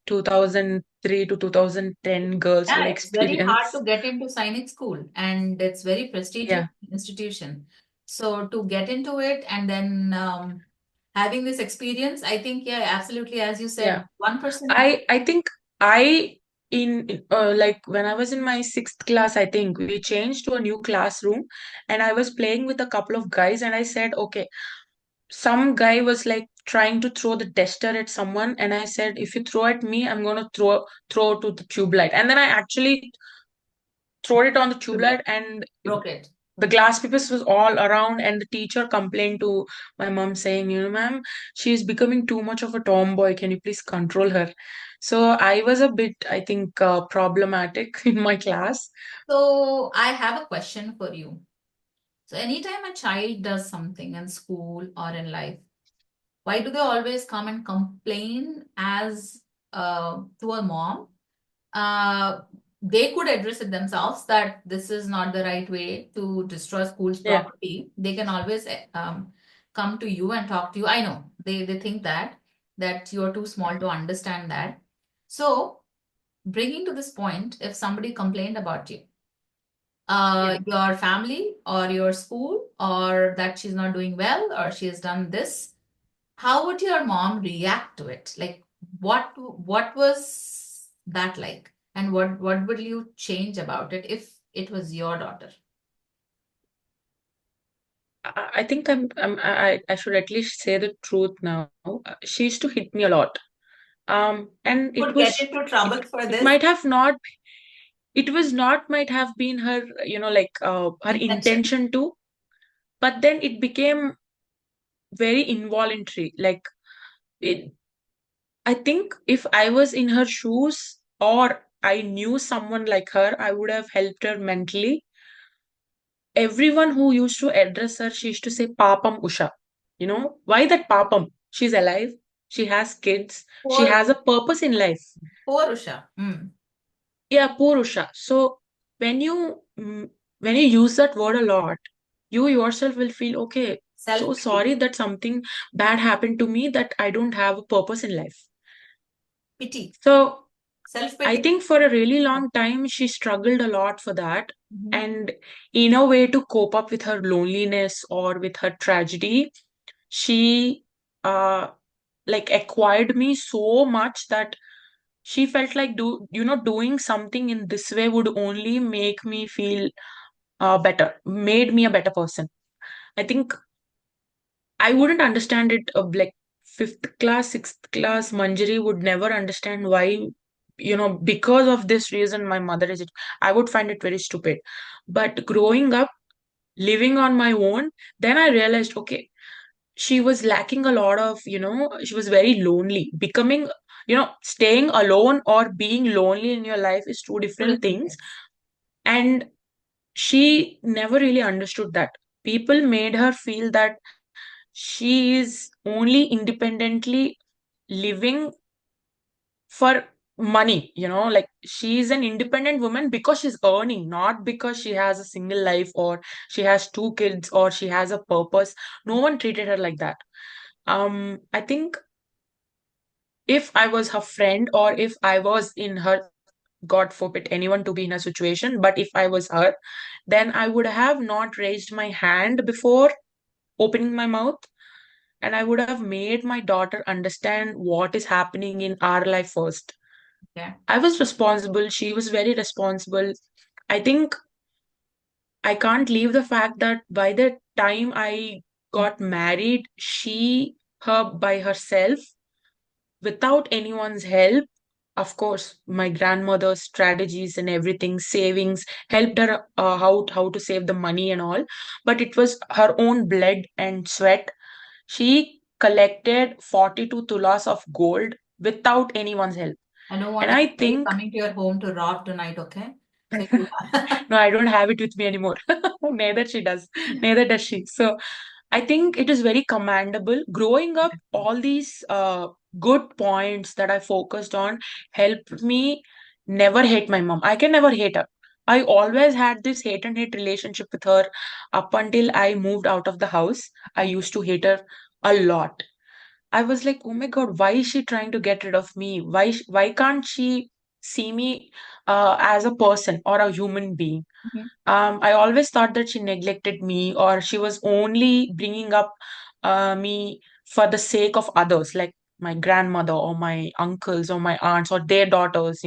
2003 to 2010 girls Yeah, would it's very hard experience. to get into Sainik school and it's very prestigious Yeah. institution. So to get into it and then having this experience, I think, yeah, absolutely, as you said, Yeah. 1%. I think I like when I was in my sixth class, I think we changed to a new classroom, and I was playing with a couple of guys, and I said, okay, some guy was like trying to throw the tester at someone, and I said, if you throw at me, I'm gonna throw to the tube light, and then I actually throw it on the tube light, and Broke it. the glass papers was all around, and the teacher complained to my mom saying, ma'am, she's becoming too much of a tomboy, can you please control her? So I was a bit, I think, problematic in my class. So I have a question for you. So anytime a child does something in school or in life, why do they always come and complain as to a mom? uh, they could address it themselves that this is not the right way to destroy school's Yeah. property. They can always come to you and talk to you. I know they think that you are too small to understand that. So bringing to this point, if somebody complained about you, Yeah. your family or your school, or that she's not doing well or she has done this, how would your mom react to it? Like, what was that like? And what would you change about it if it was your daughter? I think I should at least say the truth now. She used to hit me a lot. And Would get into trouble for it this might have not, it was not might have been her, like her intention. intention to, but then it became very involuntary. Like it, I think if I was in her shoes or I knew someone like her, I would have helped her mentally. Everyone who used to address her, she used to say, Papam Usha. Why that Papam? She's alive. She has kids. She Poor, has a purpose in life. poor Usha. Hmm. Yeah, poor Usha. So when you when you use that word a lot, you yourself will feel, okay, Self so pity, sorry that something bad happened to me, that I don't have a purpose in life. pity, So self I pity. think for a really long time, she struggled a lot for that. Mhm. And in a way to cope up with her loneliness or with her tragedy, she uh like acquired me so much that she felt like doing something in this way would only make me feel better, made me a better person. I think I wouldn't understand it, like fifth class, sixth class Manjari would never understand why, because of this reason my mother is. I would find it very stupid. But growing up, living on my own, then I realized, okay, she was lacking a lot of, she was very lonely. Staying alone or being lonely in your life is two Two different different things. things. And she never really understood that. People made her feel that she is only independently living for money, like she's an independent woman because she's earning, not because she has a single life or she has two kids or she has a purpose. No one treated her like that. I think if I was her friend or if I was in her, God forbid anyone to be in a situation, but if I was her, then I would have not raised my hand before opening my mouth, and I would have made my daughter understand what is happening in our life first. Yeah. I was responsible, she was very responsible. I think I can't leave the fact that by the time I got married, her by herself, without anyone's help. Of course, my grandmother's strategies and everything, savings, helped her how to save the money and all. But it was her own blood and sweat. She collected 42 tulas of gold without anyone's help. I don't And want I anybody think, coming to your home to rob tonight, okay? So you no, I don't have it with me anymore. Neither she does. Neither does she. So I think it is very commendable. Growing up, all these good points that I focused on helped me never hate my mom. I can never hate her. I always had this hate and hate relationship with her up until I moved out of the house. I used to hate her a lot. I was like, oh my God, why is she trying to get rid of me? Why can't she see me as a person or a human being? Mhm. I always thought that she neglected me or she was only bringing up me for the sake of others, like my grandmother or my uncles or my aunts or their daughters,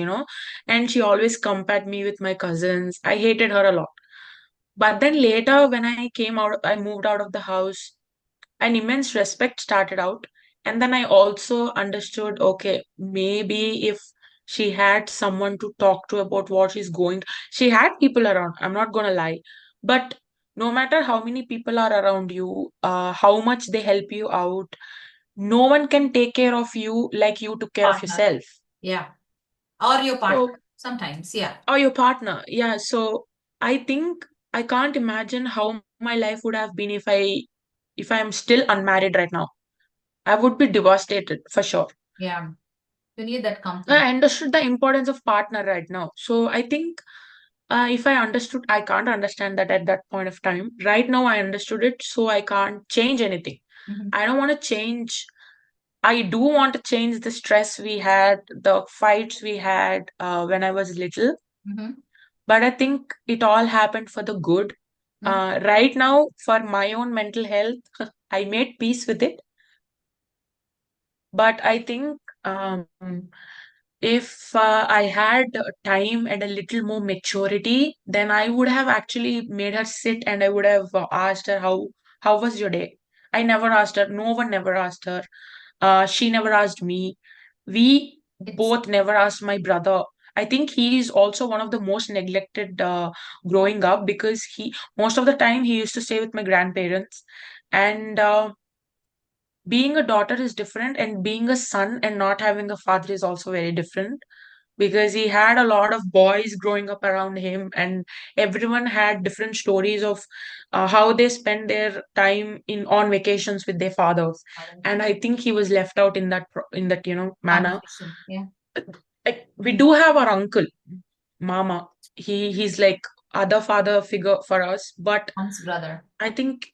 and she always compared me with my cousins. I hated her a lot. But then later, when I moved out of the house, an immense respect started out. And then I also understood, okay, maybe if she had someone to talk to about what she's going, she had people around. I'm not gonna lie. But no matter how many people are around you, how much they help you out, no one can take care of you like you took care of Partner. yourself. Yeah. Or your partner. So, Sometimes. Yeah. or your partner. Yeah. So I think I can't imagine how my life would have been if I'm still unmarried right now. I would be devastated for sure. Yeah. You need that comfort. I understood the importance of partner right now. So I think if I understood, I can't understand that at that point of time. Right now, I understood it, so I can't change anything. Mm-hmm. I don't want to change. I do want to change the stress we had, the fights we had when I was little, Mm-hmm. but I think it all happened for the good. Mm-hmm. Right now, for my own mental health, I made peace with it. But I think if I had time and a little more maturity, then I would have actually made her sit and I would have asked her how was your day. I never asked her. No one never asked her. She never asked me. We It's both never asked my brother. I think he is also one of the most neglected growing up because he most of the time he used to stay with my grandparents, and being a daughter is different, and being a son and not having a father is also very different because he had a lot of boys growing up around him, and everyone had different stories of how they spend their time in on vacations with their fathers. And I think he was left out in that manner. conversation. Yeah. Like, we do have our uncle mama. He's like other father figure for us, but Mom's brother. I think,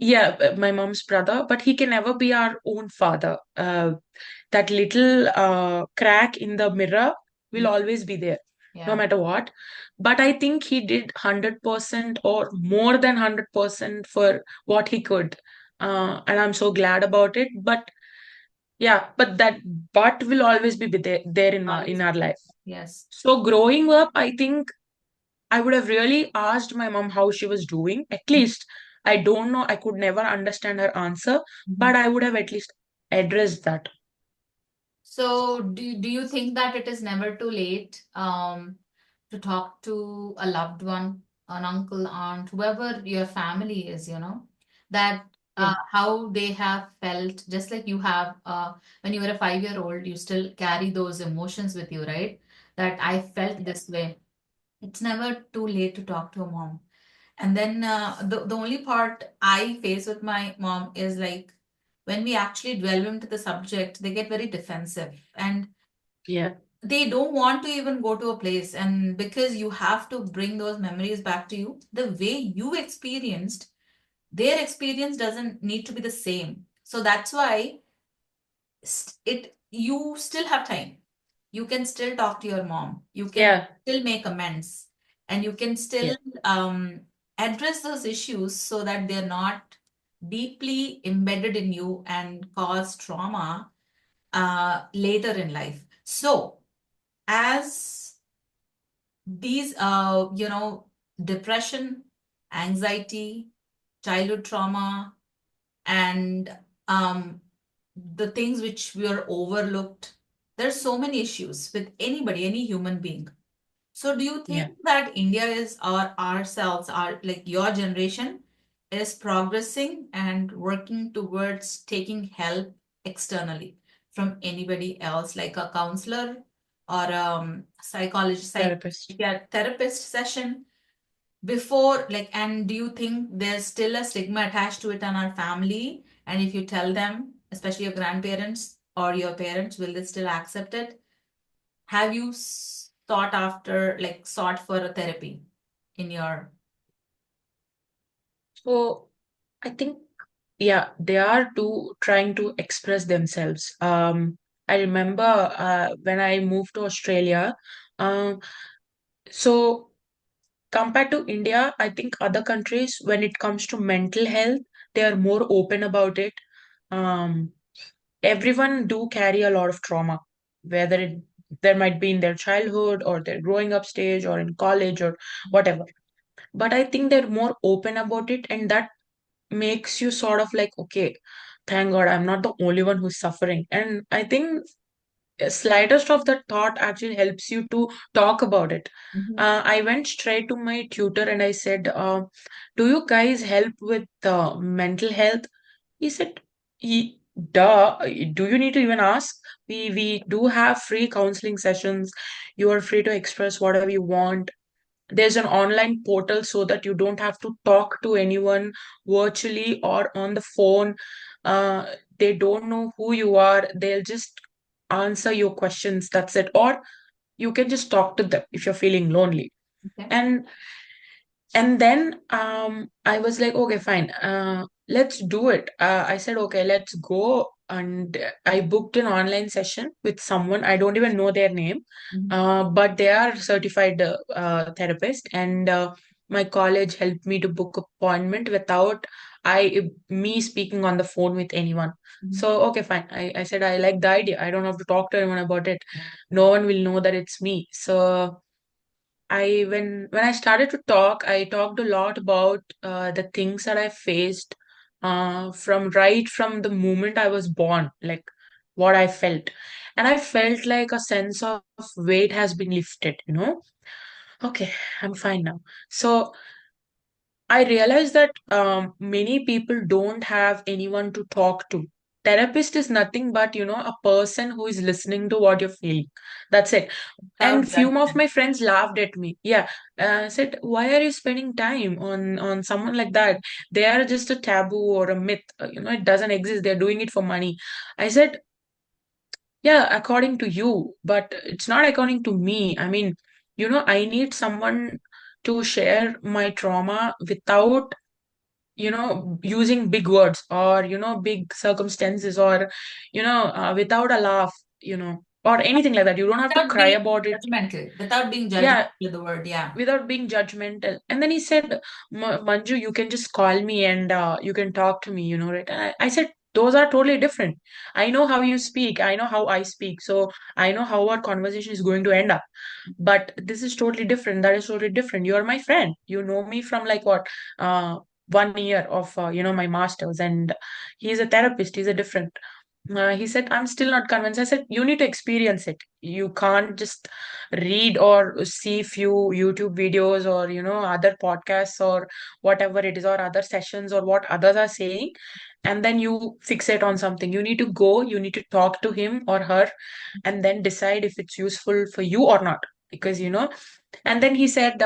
yeah, my mom's brother, but he can never be our own father. That little crack in the mirror will Yeah. always be there, no Yeah. matter what. But I think he did 100% or more than 100% for what he could. And I'm so glad about it. But yeah, but that but will always be there in Always. our life. Yes. So growing up, I think I would have really asked my mom how she was doing. At least I don't know, I could never understand her answer, Mhm. but I would have at least addressed that. So, do you think that it is never too late to talk to a loved one, an uncle, aunt, whoever your family is, that Yeah, how they have felt, just like you have when you were a 5 year old, you still carry those emotions with you, right? That I felt this way. It's never too late to talk to a mom. And then the only part I face with my mom is like when we actually delve into the subject, they get very defensive and yeah, they don't want to even go to a place. And because you have to bring those memories back to you, the way you experienced, their experience doesn't need to be the same. So that's why it you still have time. You can still talk to your mom. You can yeah, still make amends, and you can yeah, still address those issues so that they're not deeply embedded in you and cause trauma later in life. So, as these, depression, anxiety, childhood trauma, and the things which were overlooked. There's so many issues with anybody, any human being. So do you think yeah. that India is or ourselves, our like your generation is progressing and working towards taking help externally from anybody else, like a counselor or psychologist, Therapist. yeah, therapist session before like, and do you think there's still a stigma attached to it in our family? And if you tell them, especially your grandparents or your parents, will they still accept it? Have you sought after, like, sought for a therapy in your? So I think, yeah, they are too trying to express themselves. I remember when I moved to Australia. Um, so compared to India, I think other countries, when it comes to mental health, they are more open about it. um, everyone do carry a lot of trauma, whether it there might be in their childhood or their growing up stage or in college or whatever. But I think they're more open about it, and that makes you sort of like, okay, thank God I'm not the only one who's suffering. And I think slightest of that thought actually helps you to talk about it. Mhm. I went straight to my tutor and I said, do you guys help with mental health? He said, duh, do you need to even ask? We do have free counseling sessions. You are free to express whatever you want. There's an online portal so that you don't have to talk to anyone virtually or on the phone. Uh, they don't know who you are. They'll just answer your questions. That's it. Or you can just talk to them if you're feeling lonely. Okay. And then I was like, okay, fine. Let's do it. I said, okay, let's go. And I booked an online session with someone. I don't even know their name, Mhm. but they are certified therapist. And my college helped me to book appointment without me speaking on the phone with anyone. Mhm. So, okay, fine. I said, I like the idea. I don't have to talk to anyone about it. No one will know that it's me. So when I started to talk, I talked a lot about the things that I faced from right from the moment I was born, like what I felt. And I felt like a sense of weight has been lifted. Okay, I'm fine now. So I realized that many people don't have anyone to talk to. Therapist is nothing but, a person who is listening to what you're feeling. That's it. Without And few of judgment. my friends laughed at me. Yeah, said, "Why are you spending time on someone like that? They are just a taboo or a myth. It doesn't exist. They're doing it for money." I said, "Yeah, according to you, but it's not according to me. I mean, I need someone to share my trauma without using big words or big circumstances or without a laugh, or anything like that. You don't have to Without cry being about it. judgmental. Without being judgmental Yeah, with the word, yeah. without being judgmental." And then he said, Manju, you can just call me and you can talk to me, right? And I said, those are totally different. I know how you speak. I know how I speak. So I know how our conversation is going to end up. But this is totally different. That is totally different. You are my friend. You know me from like what? 1 year of, my master's. And he's a therapist. He's a different. He said, I'm still not convinced. I said, you need to experience it. You can't just read or see few YouTube videos or, other podcasts or whatever it is, or other sessions or what others are saying, and then you fixate on something. You need to go, you need to talk to him or her, and then decide if it's useful for you or not. Because, and then he said,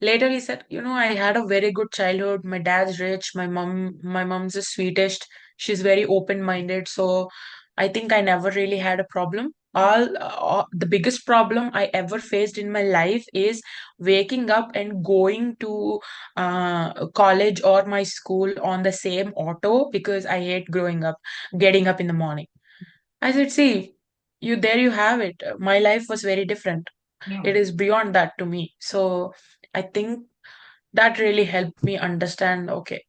later he said, I had a very good childhood. My dad's rich. My mom's the sweetest. She's very open-minded. So I think I never really had a problem. The biggest problem I ever faced in my life is waking up and going to college or my school on the same auto because I hate growing up, getting up in the morning. I said, see, there you have it. My life was very different. Yeah. It is beyond that to me. So I think that really helped me understand, okay,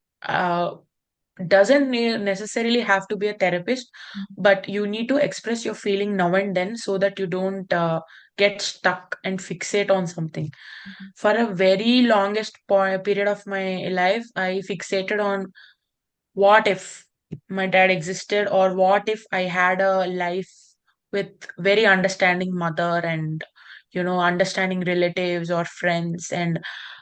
doesn't necessarily have to be a therapist, but you need to express your feeling now and then so that you don't get stuck and fixate on something. Mhm. For a very longest period of my life, I fixated on what if my dad existed, or what if I had a life with very understanding mother and understanding relatives or friends, and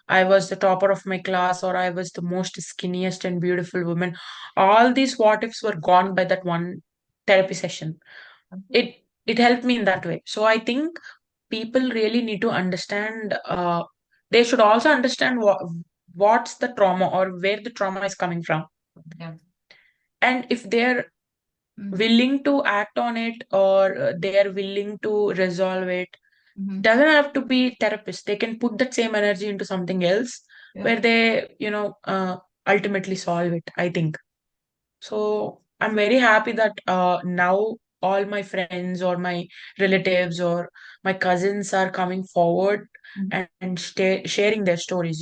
I was the topper of my class, or I was the most skinniest and beautiful woman. All these what ifs were gone by that one therapy session. Okay. It helped me in that way. So I think people really need to understand, they should also understand what's the trauma or where the trauma is coming from. Yeah. And if they're Mm. willing to act on it, or they are willing to resolve it, Mhm. doesn't have to be therapists. They can put that same energy into something else Yeah. where they, ultimately solve it, I think. So I'm very happy that now all my friends or my relatives or my cousins are coming forward Mhm. and sharing their stories.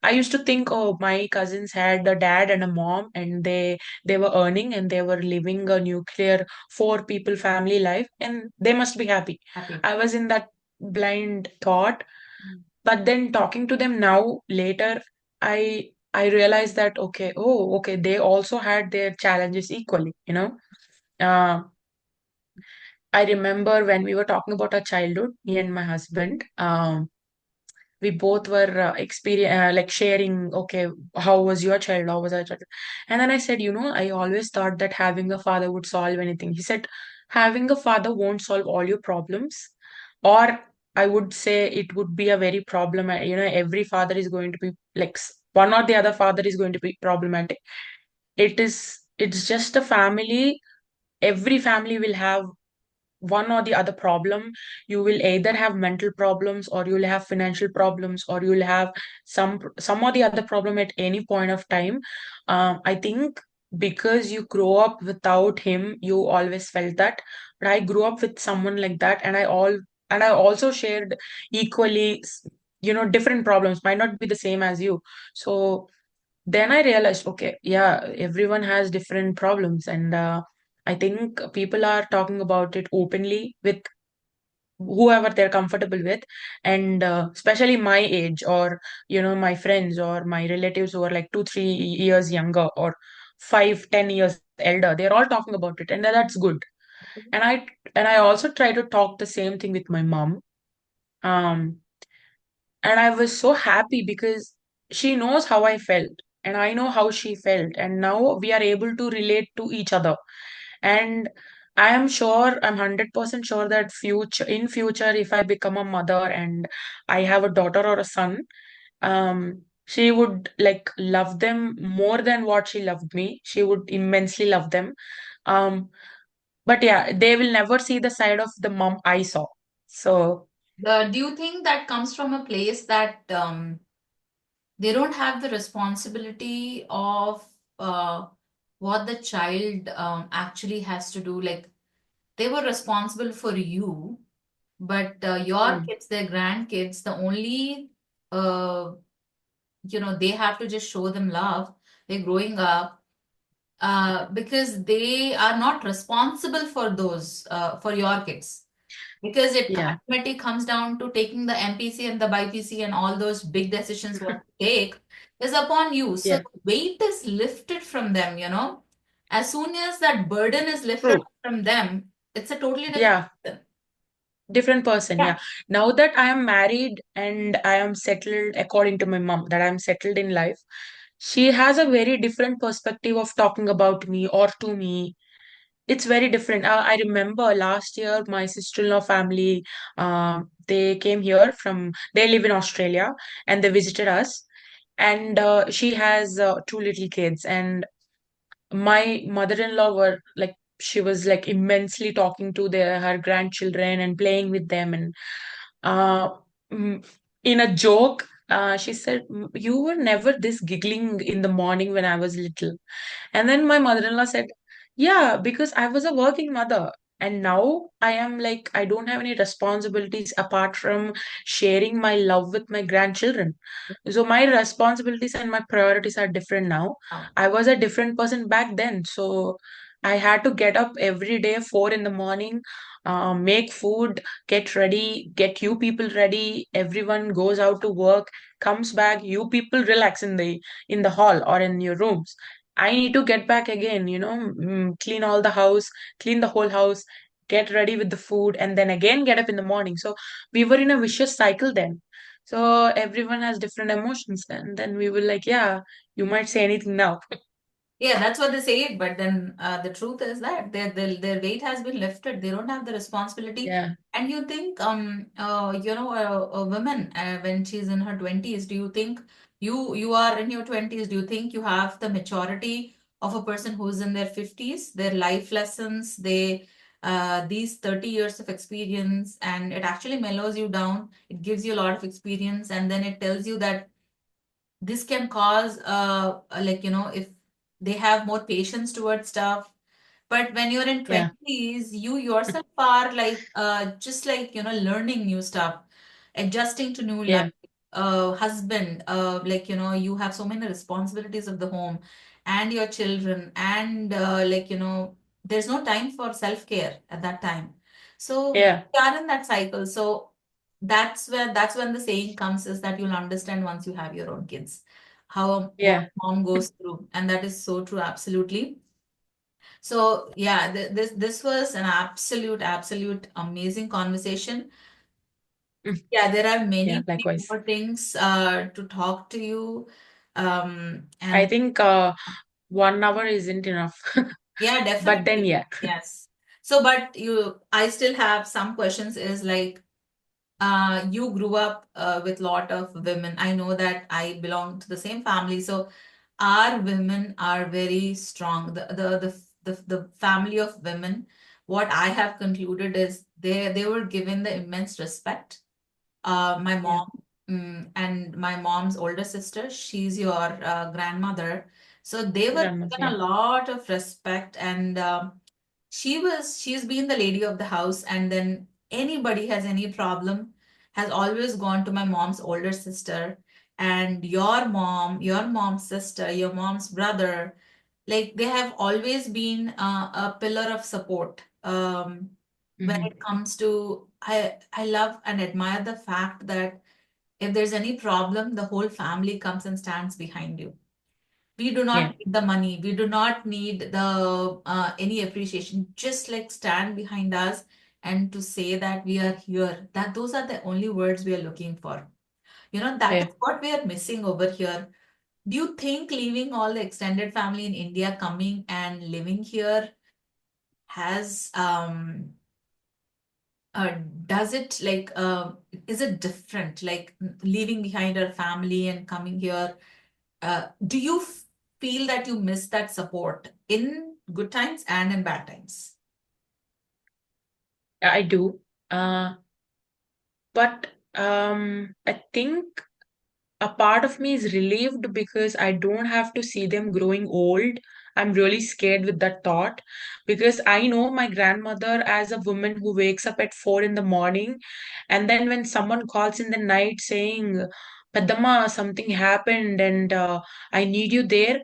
I used to think, oh, my cousins had a dad and a mom, and they were earning and they were living a nuclear four people family life, and they must be happy. Happy. I was in that blind thought, Mm. but then talking to them now later, I realized that okay, oh, okay, they also had their challenges equally, you know. Uh, I remember when we were talking about our childhood, me and my husband. We both were like sharing, okay, how was your child, how was our child? And then I said, I always thought that having a father would solve anything. He said, having a father won't solve all your problems, or I would say it would be a very problem. Every father is going to be like one or the other father is going to be problematic. It's just a family. Every family will have one or the other problem. You will either have mental problems, or you'll have financial problems, or you'll have some or the other problem at any point of time. I think because you grow up without him, you always felt that. But I grew up with someone like that, and I also shared equally, different problems might not be the same as you. So then I realized, okay, yeah, everyone has different problems, and I think people are talking about it openly with whoever they're comfortable with, and especially my age, or my friends or my relatives who are like 2, 3 years younger, or 5, 10 years elder. They're all talking about it, and that's good. And I also try to talk the same thing with my mom. Um, and I was so happy because she knows how I felt, and I know how she felt. And now we are able to relate to each other. And I am sure, I'm 100% sure that in future, if I become a mother and I have a daughter or a son, she would like love them more than what she loved me. She would immensely love them. Um, but yeah, they will never see the side of the mom I saw. So Do you think that comes from a place that they don't have the responsibility of what the child actually has to do? Like they were responsible for you, but your mm, kids, their grandkids, the only they have to just show them love. They're growing up because they are not responsible for those for your kids, because it yeah, ultimately comes down to taking the MPC and the BIPC and all those big decisions what to take is upon you. So yeah, the weight is lifted from them, As soon as that burden is lifted true. from them, it's a totally different Yeah, person. different person. Yeah. Yeah. Now that I am married and I am settled, according to my mom, that I'm settled in life, she has a very different perspective of talking about me or to me. It's very different. I remember last year, my sister-in-law family, they came here they live in Australia, and they visited us. And she has two little kids, and my mother-in-law were like, she was like immensely talking to her grandchildren and playing with them, and uh mm, in a joke, she said, You were never this giggling in the morning when I was little." And then my mother-in-law said, Yeah, because I was a working mother. And now I am like, I don't have any responsibilities apart from sharing my love with my grandchildren. So my responsibilities and my priorities are different now. Wow. I was a different person back then. So I had to get up every day, 4 in the morning, make food, get ready, get you people ready. Everyone goes out to work, comes back, you people relax in the hall or in your rooms. I need to get back again, clean all the house, clean the whole house, get ready with the food, and then again get up in the morning. So we were in a vicious cycle then. So everyone has different emotions. And then we were like, yeah, you might say anything now. Yeah, that's what they say. But then the truth is that their weight has been lifted. They don't have the responsibility. Yeah, And you think, a woman when she's in her 20s, do you think you are in your 20s? Do you think you have the maturity of a person who's in their 50s? Their life lessons, these 30 years of experience, and it actually mellows you down. It gives you a lot of experience, and then it tells you that this can cause if they have more patience towards stuff. But when you're in yeah, 20s, you yourself are like just like learning new stuff, adjusting to new life, yeah, husband, like, you have so many responsibilities of the home and your children, and like, there's no time for self-care at that time. So Yeah. we are in that cycle. So that's when the saying comes, is that you'll understand once you have your own kids, how what Yeah. mom goes through. And that is so true, absolutely. So yeah, this was an absolute amazing conversation. Mm. Yeah, there are Yeah, many, many likewise. more things to talk to you. I And think 1 hour isn't enough. yeah, But then, definitely. yeah. Yes. So, but I still have some questions, is like, you grew up with lot of women. I know that I belong to the same family. So our women are very strong. The family of women, what I have concluded is they were given the immense respect. My Yeah. mom, and my mom's older sister, she's your grandmother. So they were Grandmother, given yeah. a lot of respect, and she's been the lady of the house. And then anybody has any problem has always gone to my mom's older sister, and your mom's sister, your mom's brother, like they have always been a pillar of support. When Hmm. it comes to, I love and admire the fact that if there's any problem, the whole family comes and stands behind you. We do not Yeah. need the money. We do not need the any appreciation. Just like stand behind us and to say that we are here. That those are the only words we are looking for. That Yeah. is what we are missing over here. Do you think leaving all the extended family in India, coming and living here, has uh, does it like is it different, like leaving behind our family and coming here? Do you feel that you miss that support in good times and in bad times? I do. But I think a part of me is relieved because I don't have to see them growing old. I'm really scared with that thought because I know my grandmother as a woman who wakes up at 4 in the morning. And then when someone calls in the night saying, Padama, something happened and I need you there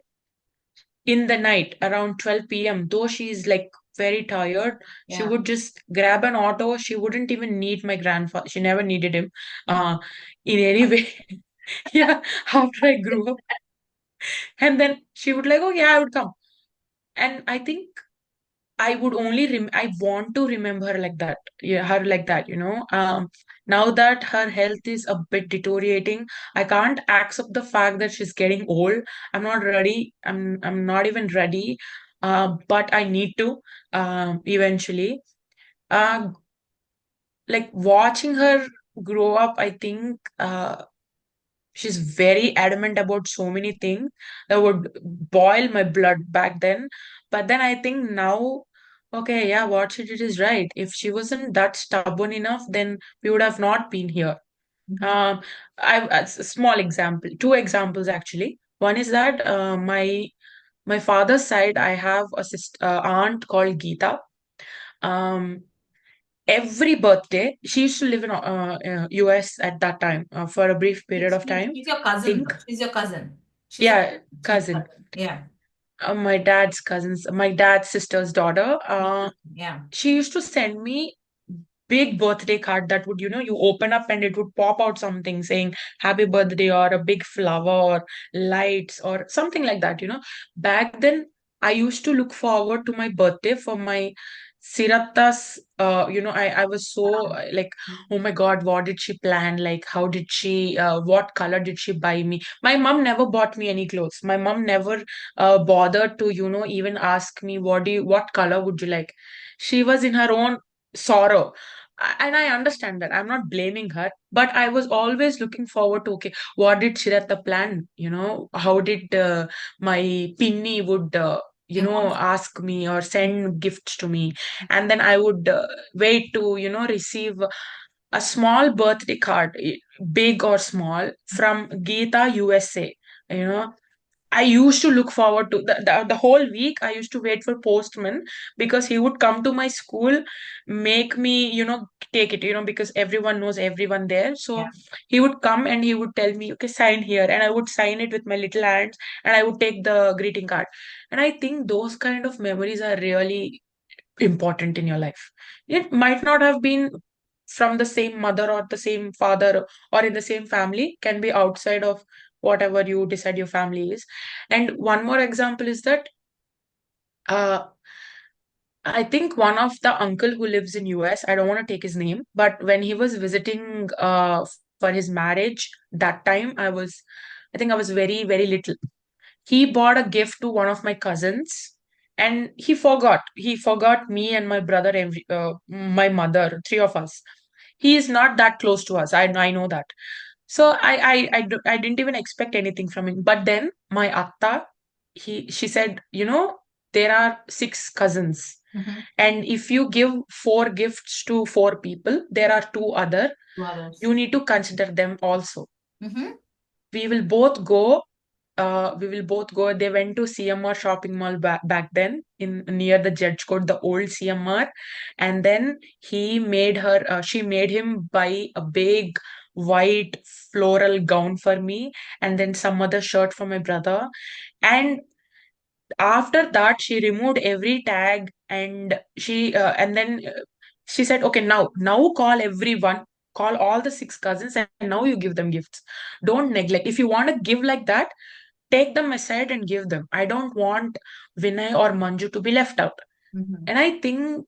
in the night around 12 p.m., though she's like very tired, she Yeah. would just grab an auto. She wouldn't even need my grandfather. She never needed him in any way. Yeah, after I grew up. And then she would like, oh yeah, I would come. And I think I would only I want to remember her like that. Yeah, her like that. Now that her health is a bit deteriorating, I can't accept the fact that she's getting old. I'm not ready. I'm not even ready. But I need to eventually. Uh, like watching her grow up, I think she's very adamant about so many things that would boil my blood back then. But then I think now, okay, yeah, what she did is right. If she wasn't that stubborn enough, then we would have not been here. Mhm. Um, a small example, two examples actually. One is that my father's side, I have a aunt called Geeta. Um, every birthday, she used to live in US at that time for a brief period of time. She's your cousin, Think though. She's your cousin. She's your Yeah, she's cousin. yeah. My dad's cousins, my dad's sister's daughter. Yeah. She used to send me big birthday card that would, you open up and it would pop out something saying happy birthday or a big flower or lights or something like that. Back then, I used to look forward to my birthday for my Siratas. I was so like, oh my God, what did she plan? Like, how did she, what color did she buy me? My mom never bought me any clothes. My mom never bothered to, even ask me, what color would you like? She was in her own sorrow. And I understand that. I'm not blaming her, but I was always looking forward to, okay, what did Shirata plan? How did my Pinny would, Emotion. ask me or send gifts to me. And then I would wait to, receive a small birthday card, big or small, from Geeta USA. You know, I used to look forward to the whole week. I used to wait for postman because he would come to my school, make me, take it, because everyone knows everyone there. So Yeah. he would come and he would tell me, okay, sign here. And I would sign it with my little hands and I would take the greeting card. And I think those kind of memories are really important in your life. It might not have been from the same mother or the same father or in the same family, can be outside of whatever you decide your family is. And one more example is that uh, I think one of the uncle who lives in US, I don't want to take his name, but when he was visiting for his marriage, that time I think I was very, very little. He bought a gift to one of my cousins and he forgot me and my brother, my mother, three of us. He is not that close to us. I know that. So I didn't even expect anything from him. But then my atta, she said, there are six cousins. Mm-hmm. And if you give four gifts to four people, there are two other. To others. You need to consider them also. Mm-hmm. We will both go. They went to CMR shopping mall back then in near the Judge Court, the old CMR. And then she made him buy a big white floral gown for me and then some other shirt for my brother. And after that she removed every tag and then she said, okay, now call everyone, call all the six cousins, and now you give them gifts. Don't neglect. If you want to give like that, take them aside and give them. I don't want Vinay or Manju to be left out. Mm-hmm. And I think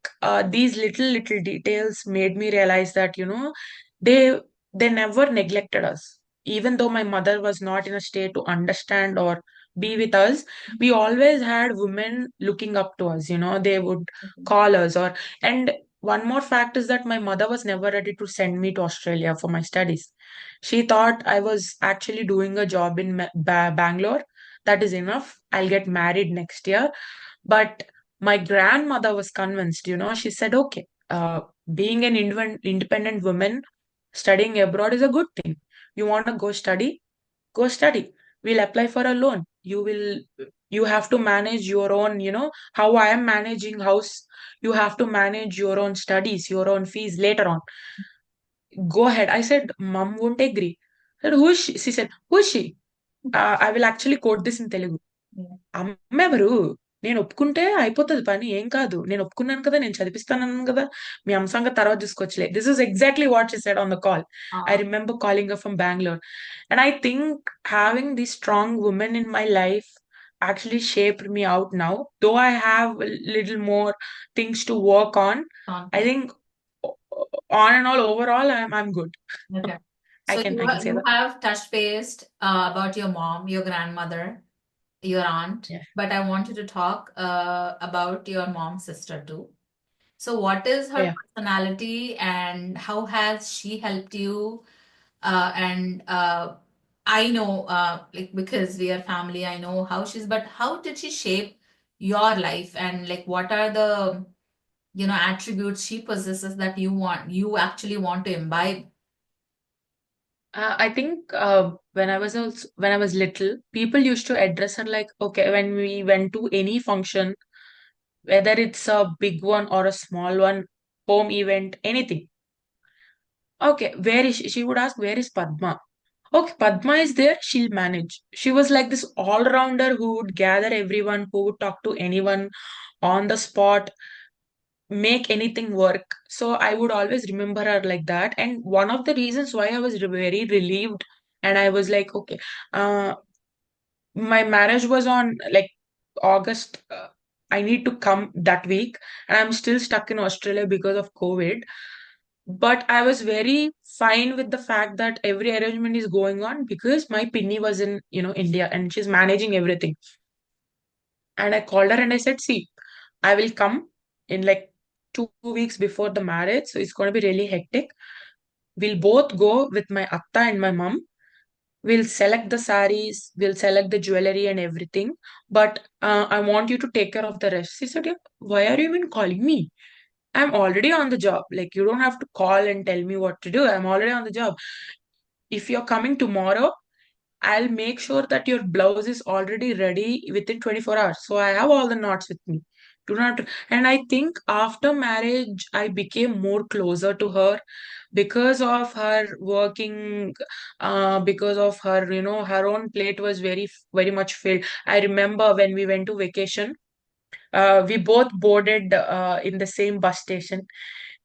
these little details made me realize that, they they never neglected us. Even though my mother was not in a state to understand or be with us, we always had women looking up to us. They would call us and one more fact is that my mother was never ready to send me to Australia for my studies. She thought I was actually doing a job in Bangalore. That is enough. I'll get married next year. But my grandmother was convinced, she said, okay, being an independent woman, studying abroad is a good thing. You want to go study? Go study. We'll apply for a loan. You have to manage your own, how I am managing house. You have to manage your own studies, your own fees later on. Go ahead. I said, Mom won't agree. I said, who is she? She said, who is she? I will actually quote this in Telugu. Yeah. అమ్మెవరు? నేను ఒప్పుకుంటే అయిపోతది పని. ఏం కాదు. నేను ఒప్పుకున్నాను కదా! నేను చదివిస్తానన్నాను కదా! మీ అమ్మ సంగతి తర్వాత చూసుకోవచ్చులే. This is exactly what she said on the call. I Ah. remember calling her from Bangalore. And I think having these strong women in my life actually shaped me out now. Though I have a little more things to work on, I Okay. think on and all overall I'm good. Okay. I So can you I can say you that. have touched based about your mom, your grandmother, your aunt, Yeah. but I want you to talk about your mom's sister too. So what is her Yeah. personality and how has she helped you? And I know, like because we are family, I know how she's, but how did she shape your life and like what are the attributes she possesses that you actually want to imbibe? I think when I was little, people used to address her like, okay, when we went to any function, whether it's a big one or a small one, home event, anything. Okay, where is she? She would ask, where is Padma? Okay, Padma is there, she'll manage. She was like this all-rounder who would gather everyone, who would talk to anyone on the spot, make anything work. So I would always remember her like that. And one of the reasons why I was very relieved and I was like, okay, uh, my marriage was on like August. I need to come that week, and I'm still stuck in Australia because of COVID. But I was very fine with the fact that every arrangement is going on because my pinny was in, India and she's managing everything. And I called her and I said, see, I will come in like 2 weeks before the marriage. So it's going to be really hectic. We'll both go with my atta and my mom. We'll select the saris, we'll select the jewelry and everything. But I want you to take care of the rest. She said, yeah, why are you even calling me? I'm already on the job. Like, you don't have to call and tell me what to do. I'm already on the job. If you're coming tomorrow, I'll make sure that your blouse is already ready within 24 hours. So I have all the knots with me. Do not, and I think after marriage, I became more closer to her because of her working, because of her, her own plate was very, very much filled. I remember when we went to vacation, we both boarded in the same bus station.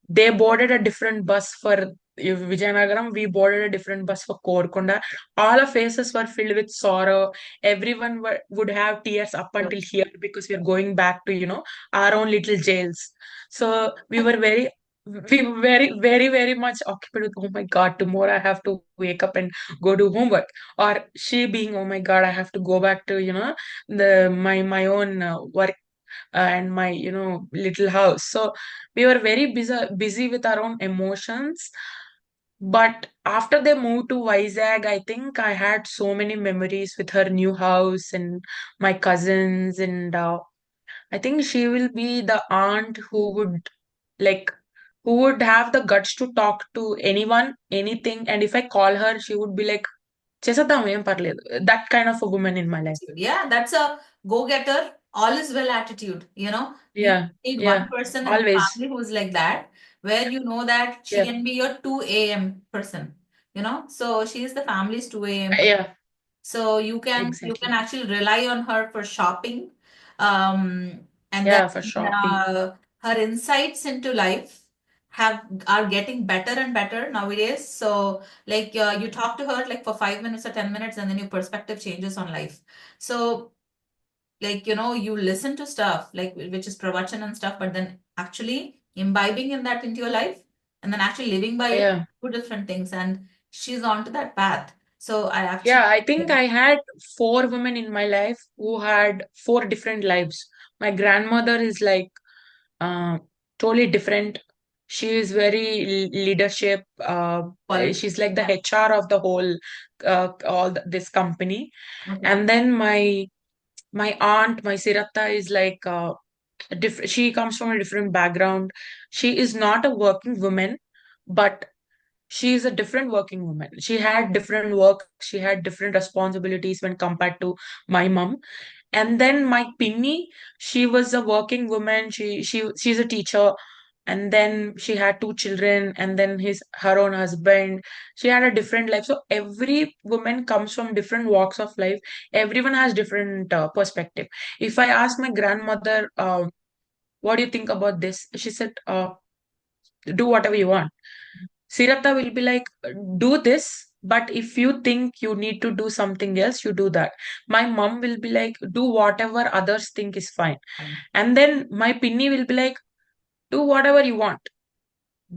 They boarded a different bus for Vijayanagaram. We boarded a different bus for Korakonda. All our faces were filled with sorrow. Everyone would have tears up until here because we are going back to, our own little jails. So we were very, very, very much occupied with, oh my God, tomorrow I have to wake up and go do homework. Or she being, oh my God, I have to go back to, my own work and my little house. So we were very busy with our own emotions. But after they moved to Vizag, I think I had so many memories with her new house and my cousins. And I think she will be the aunt like who would have the guts to talk to anyone, anything. And if I call her, she would be like, "Chesatam, em parledu." That kind of a woman in my life. Attitude. Yeah, that's a go-getter, all is well attitude. You Yeah, need one yeah, person in the always. family who's like that, where you know that she Yeah, can be your 2 a.m. person. So she is the family's 2 a.m. person. yeah, So you can exactly. actually rely on her for shopping. And then Yeah, for shopping. her insights into life are getting better and better nowadays. So like you talk to her like for 5 minutes or 10 minutes, and then your perspective changes on life. So like you listen to stuff like which is pravachan and stuff, but then actually imbibing in that into your life and then actually living by it, Yeah. two different things. And she's on to that path. So I actually, Yeah, I think I had four women in my life who had four different lives. My grandmother is like uh, totally different. She is very leadership. quality. She's like the Yeah. HR of the whole this company. Okay. And then my aunt, my Siratta, is like she comes from a different background. She is not a working woman, but she is a different working woman. She had different work, she had different responsibilities when compared to my mom. And then my Pinny, she was a working woman. She's a teacher, and then she had two children, and then her own husband. She had a different life. So every woman comes from different walks of life. Everyone has different perspective. If I ask my grandmother, what do you think about this? She said, do whatever you want. Sirata will be like, do this, but if you think you need to do something else, you do that. My mom will be like, do whatever others think is fine. Fine. And then my Pinny will be like, do whatever you want.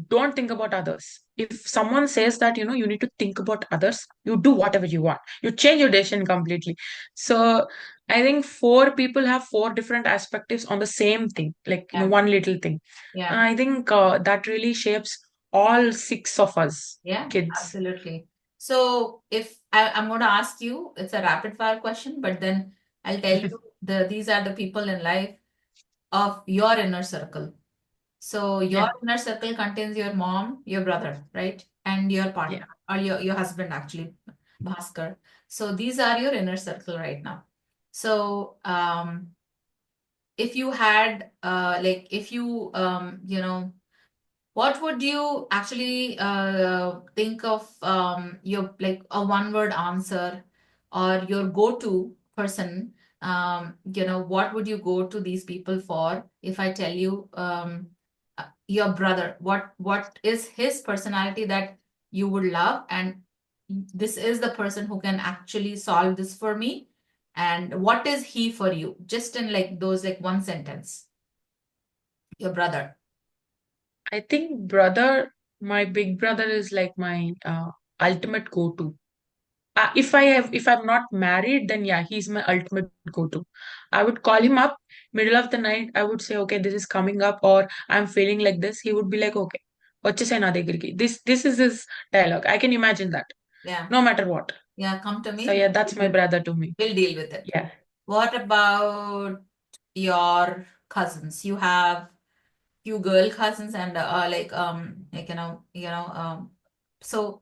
Don't think about others. If someone says that, you need to think about others, you do whatever you want. You change your decision completely. So I think four people have four different perspectives on the same thing, like, Yeah. one little thing. Yeah. I think that really shapes all six of us Yeah, kids. absolutely. So if I'm going to ask you, it's a rapid fire question, but then I'll tell you these are the people in life of your inner circle. So your Yeah, inner circle contains your mom, your brother, right? And your yeah. partner or your husband actually, Bhaskar. So these are your inner circle right now. So if you had like if you what would you actually think of your like a one word answer or your go-to person? What would you go to these people for if I tell you your brother, what is his personality that you would love, and this is the person who can actually solve this for me, and what is he for you? Just in like those like one sentence, your brother. I think my big brother is like my ultimate go-to. If I'm not married, then yeah, he's my ultimate go-to. I would call him up middle of the night. I would say, okay, this is coming up, or I'm feeling like this. He would be like, okay, వచ్చేసేయ్ నా దగ్గరికి. This is his dialogue. I can imagine that, Yeah. no matter what. Yeah, come to So me. yeah, that's my brother to me. We'll deal with it. Yeah, What about your cousins? You have few girl cousins and like so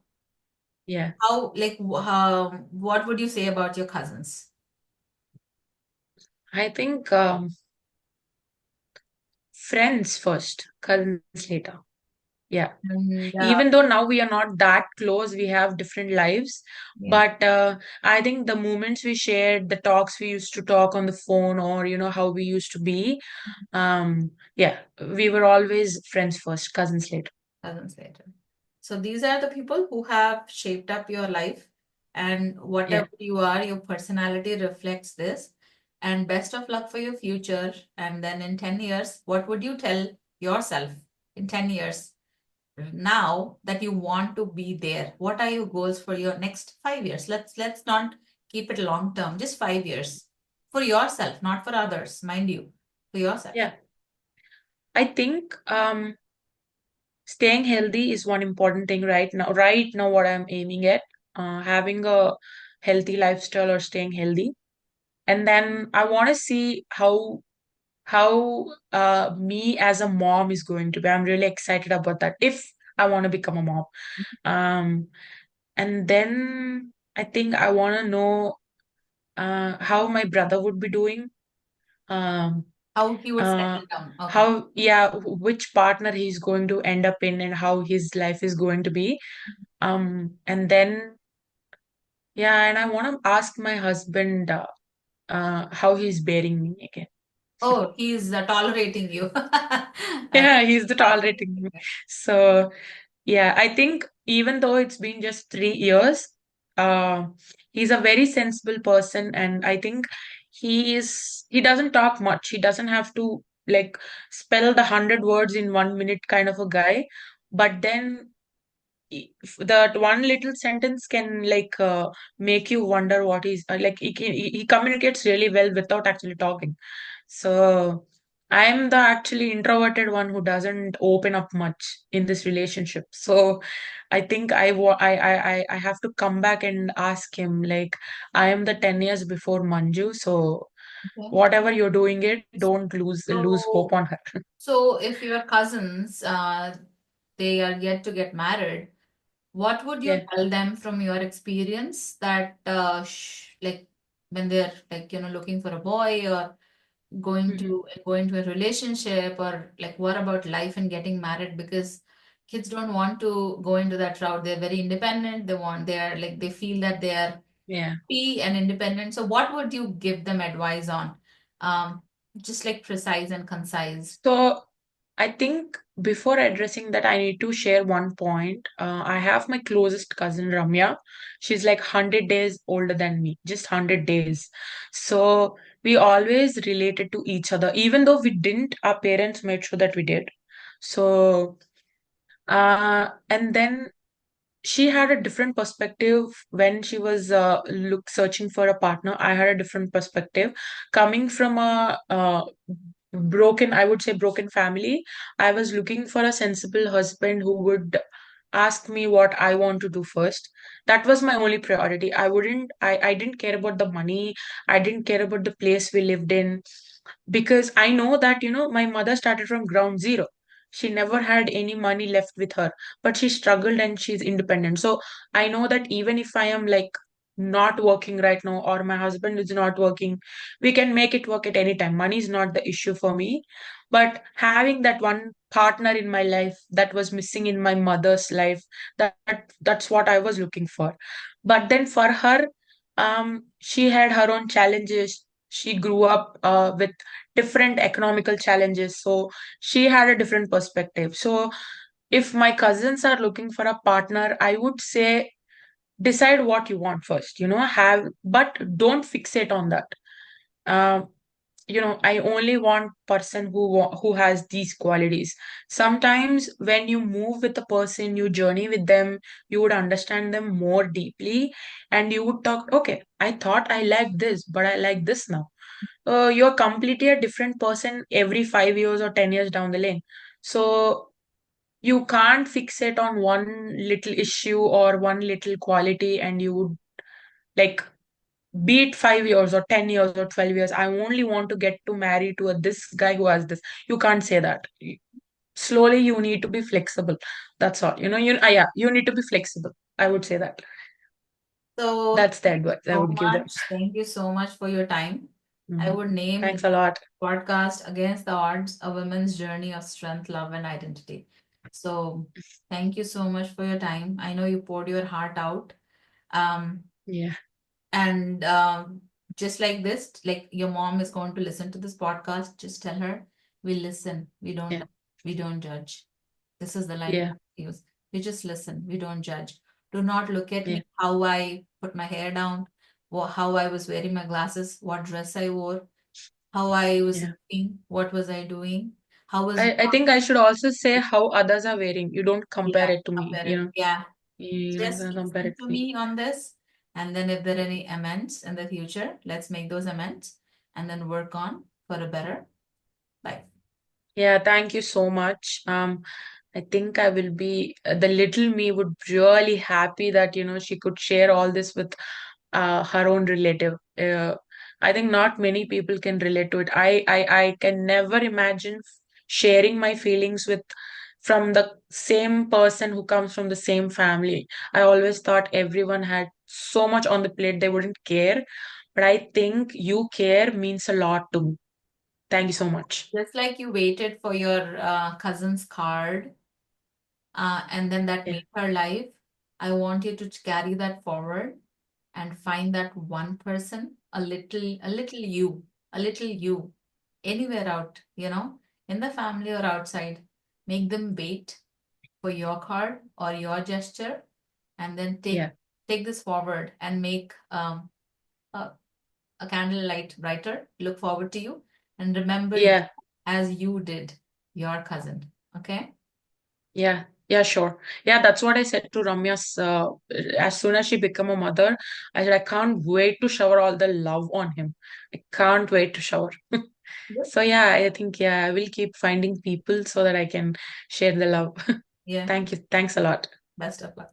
Yeah. How, like, what would you say about your cousins? I think friends first, cousins later. Yeah. And Even though now we are not that close, we have different lives. yeah, But I think the moments we shared, the talks we used to talk on the phone, or how we used to be, yeah, we were always friends first, cousins later. cousins later. So these are the people who have shaped up your life, and Yeah. whatever you are, your personality reflects this. And best of luck for your future. And then in 10 years, what would you tell yourself in 10 years now that you want to be there? What are your goals for your next 5 years? Let's not keep it long term, just 5 years for yourself, not for others, mind you, for yourself. Yeah. I think staying healthy is one important thing right now. Right now, what I'm aiming at, having a healthy lifestyle or staying healthy. And then I want to see how me as a mom is going to be. I'm really excited about that if I want to become a mom. Um, and then I think I want to know how my brother would be doing. Um, How he would uh, settle down. Okay. how, yeah, which partner he's going to end up in and how his life is going to be. And then, yeah, and I want to ask my husband how he's bearing me again. Oh, he's tolerating you. Yeah, he's the Wow. tolerating me. So, yeah, I think even though it's been just 3 years, uh, he's a very sensible person, and I think he doesn't talk much. He doesn't have to like spell the 100 words in 1 minute kind of a guy. But then that one little sentence can make you wonder what he's like. He communicates really well without actually talking. So I'm the actually introverted one who doesn't open up much in this relationship. So I think I have to come back and ask him, like, I am the 10 years before Manju, so Okay. whatever you're doing it, don't lose hope So, on her. so if your cousins, they are yet to get married, what would you Yeah. tell them from your experience that, like, when they're like, looking for a boy or Hmm. going to a relationship, or like, what about life and getting married? Because kids don't want to go into that route. They're very independent. They're like, they feel that they are Yeah. free and independent. So what would you give them advice on? Um, just like precise and concise. So I think before addressing that, I need to share one point. I have my closest cousin Ramya. She's like 100 days older than me, just 100 days. So we always related to each other, even though we didn't, our parents made sure that we did. So, and then she had a different perspective when she was searching for a partner. I had a different perspective coming from a broken, I would say, broken family. I was looking for a sensible husband who would ask me what I want to do first. That was my only priority. I didn't care about the money. I didn't care about the place we lived in, because I know that, my mother started from ground zero. She never had any money left with her, but she struggled and she's independent. So I know that even if I am like not working right now, or my husband is not working, we can make it work at any time. Money is not the issue for me. But having that one partner in my life that was missing in my mother's life, that's what I was looking for. But then for her, she had her own challenges. She grew up with different economical challenges, so she had a different perspective. So if my cousins are looking for a partner, I would say decide what you want first, have, but don't fixate on that. um, I only want person who has these qualities. Sometimes when you move with a person, you journey with them, you would understand them more deeply, and you would talk, okay, I thought I liked this, but I like this now. You're completely a different person every 5 years or 10 years down the lane. So you can't fixate on one little issue or one little quality, and you would like, be it 5 years or 10 years or 12 years, I only want to get to marry to this guy who has this. You can't say that. Slowly, you need to be flexible. That's all. Yeah, you need to be flexible. I would say that. So That's the thank you advice I so would give them. much. Thank you so much for your time. I Mhm. would name the Thanks a lot. podcast Against the Odds, a woman's journey of strength, love, and identity. So thank you so much for your time. I know you poured your heart out. Um, Yeah, and just like this, like your mom is going to listen to this podcast, just tell her we listen, yeah, we don't judge. This is the line yeah, I use. We just listen, we don't judge. Do not look at yeah, me how I put my hair down, how I was wearing my glasses, what dress I wore, how I was yeah. looking, what was I doing, how was I think I should also say how others are wearing. You don't compare yeah, it to me, compare you it. know. Yeah. You're not Just gonna compare listen it to to me. me on this, and then if there are any amends in the future, let's make those amends and then work on for a better life. Yeah, thank you so much. I think I will be the little me would really happy that she could share all this with her own relative. I think not many people can relate to it. I can never imagine sharing my feelings with from the same person who comes from the same family. I always thought everyone had so much on the plate they wouldn't care, but I think you care means a lot to me. Thank you so much. Just like you waited for your cousin's card, and then that Yeah, made her life, I want you to carry that forward and find that one person, a little you, anywhere out, in the family or outside. Make them wait for your card or your gesture, and then yeah, take this forward and make a, a candlelight brighter. Look forward to you and remember you yeah. as you did your cousin. Okay? Yeah, yeah, sure. Yeah, that's what I said to Ramya's. As soon as she become a mother, I said I can't wait to shower all the love on him. I can't wait to shower. Good. So yeah, I think I will keep finding people so that I can share the love. Yeah. Thank you. Thanks a lot. Best of luck.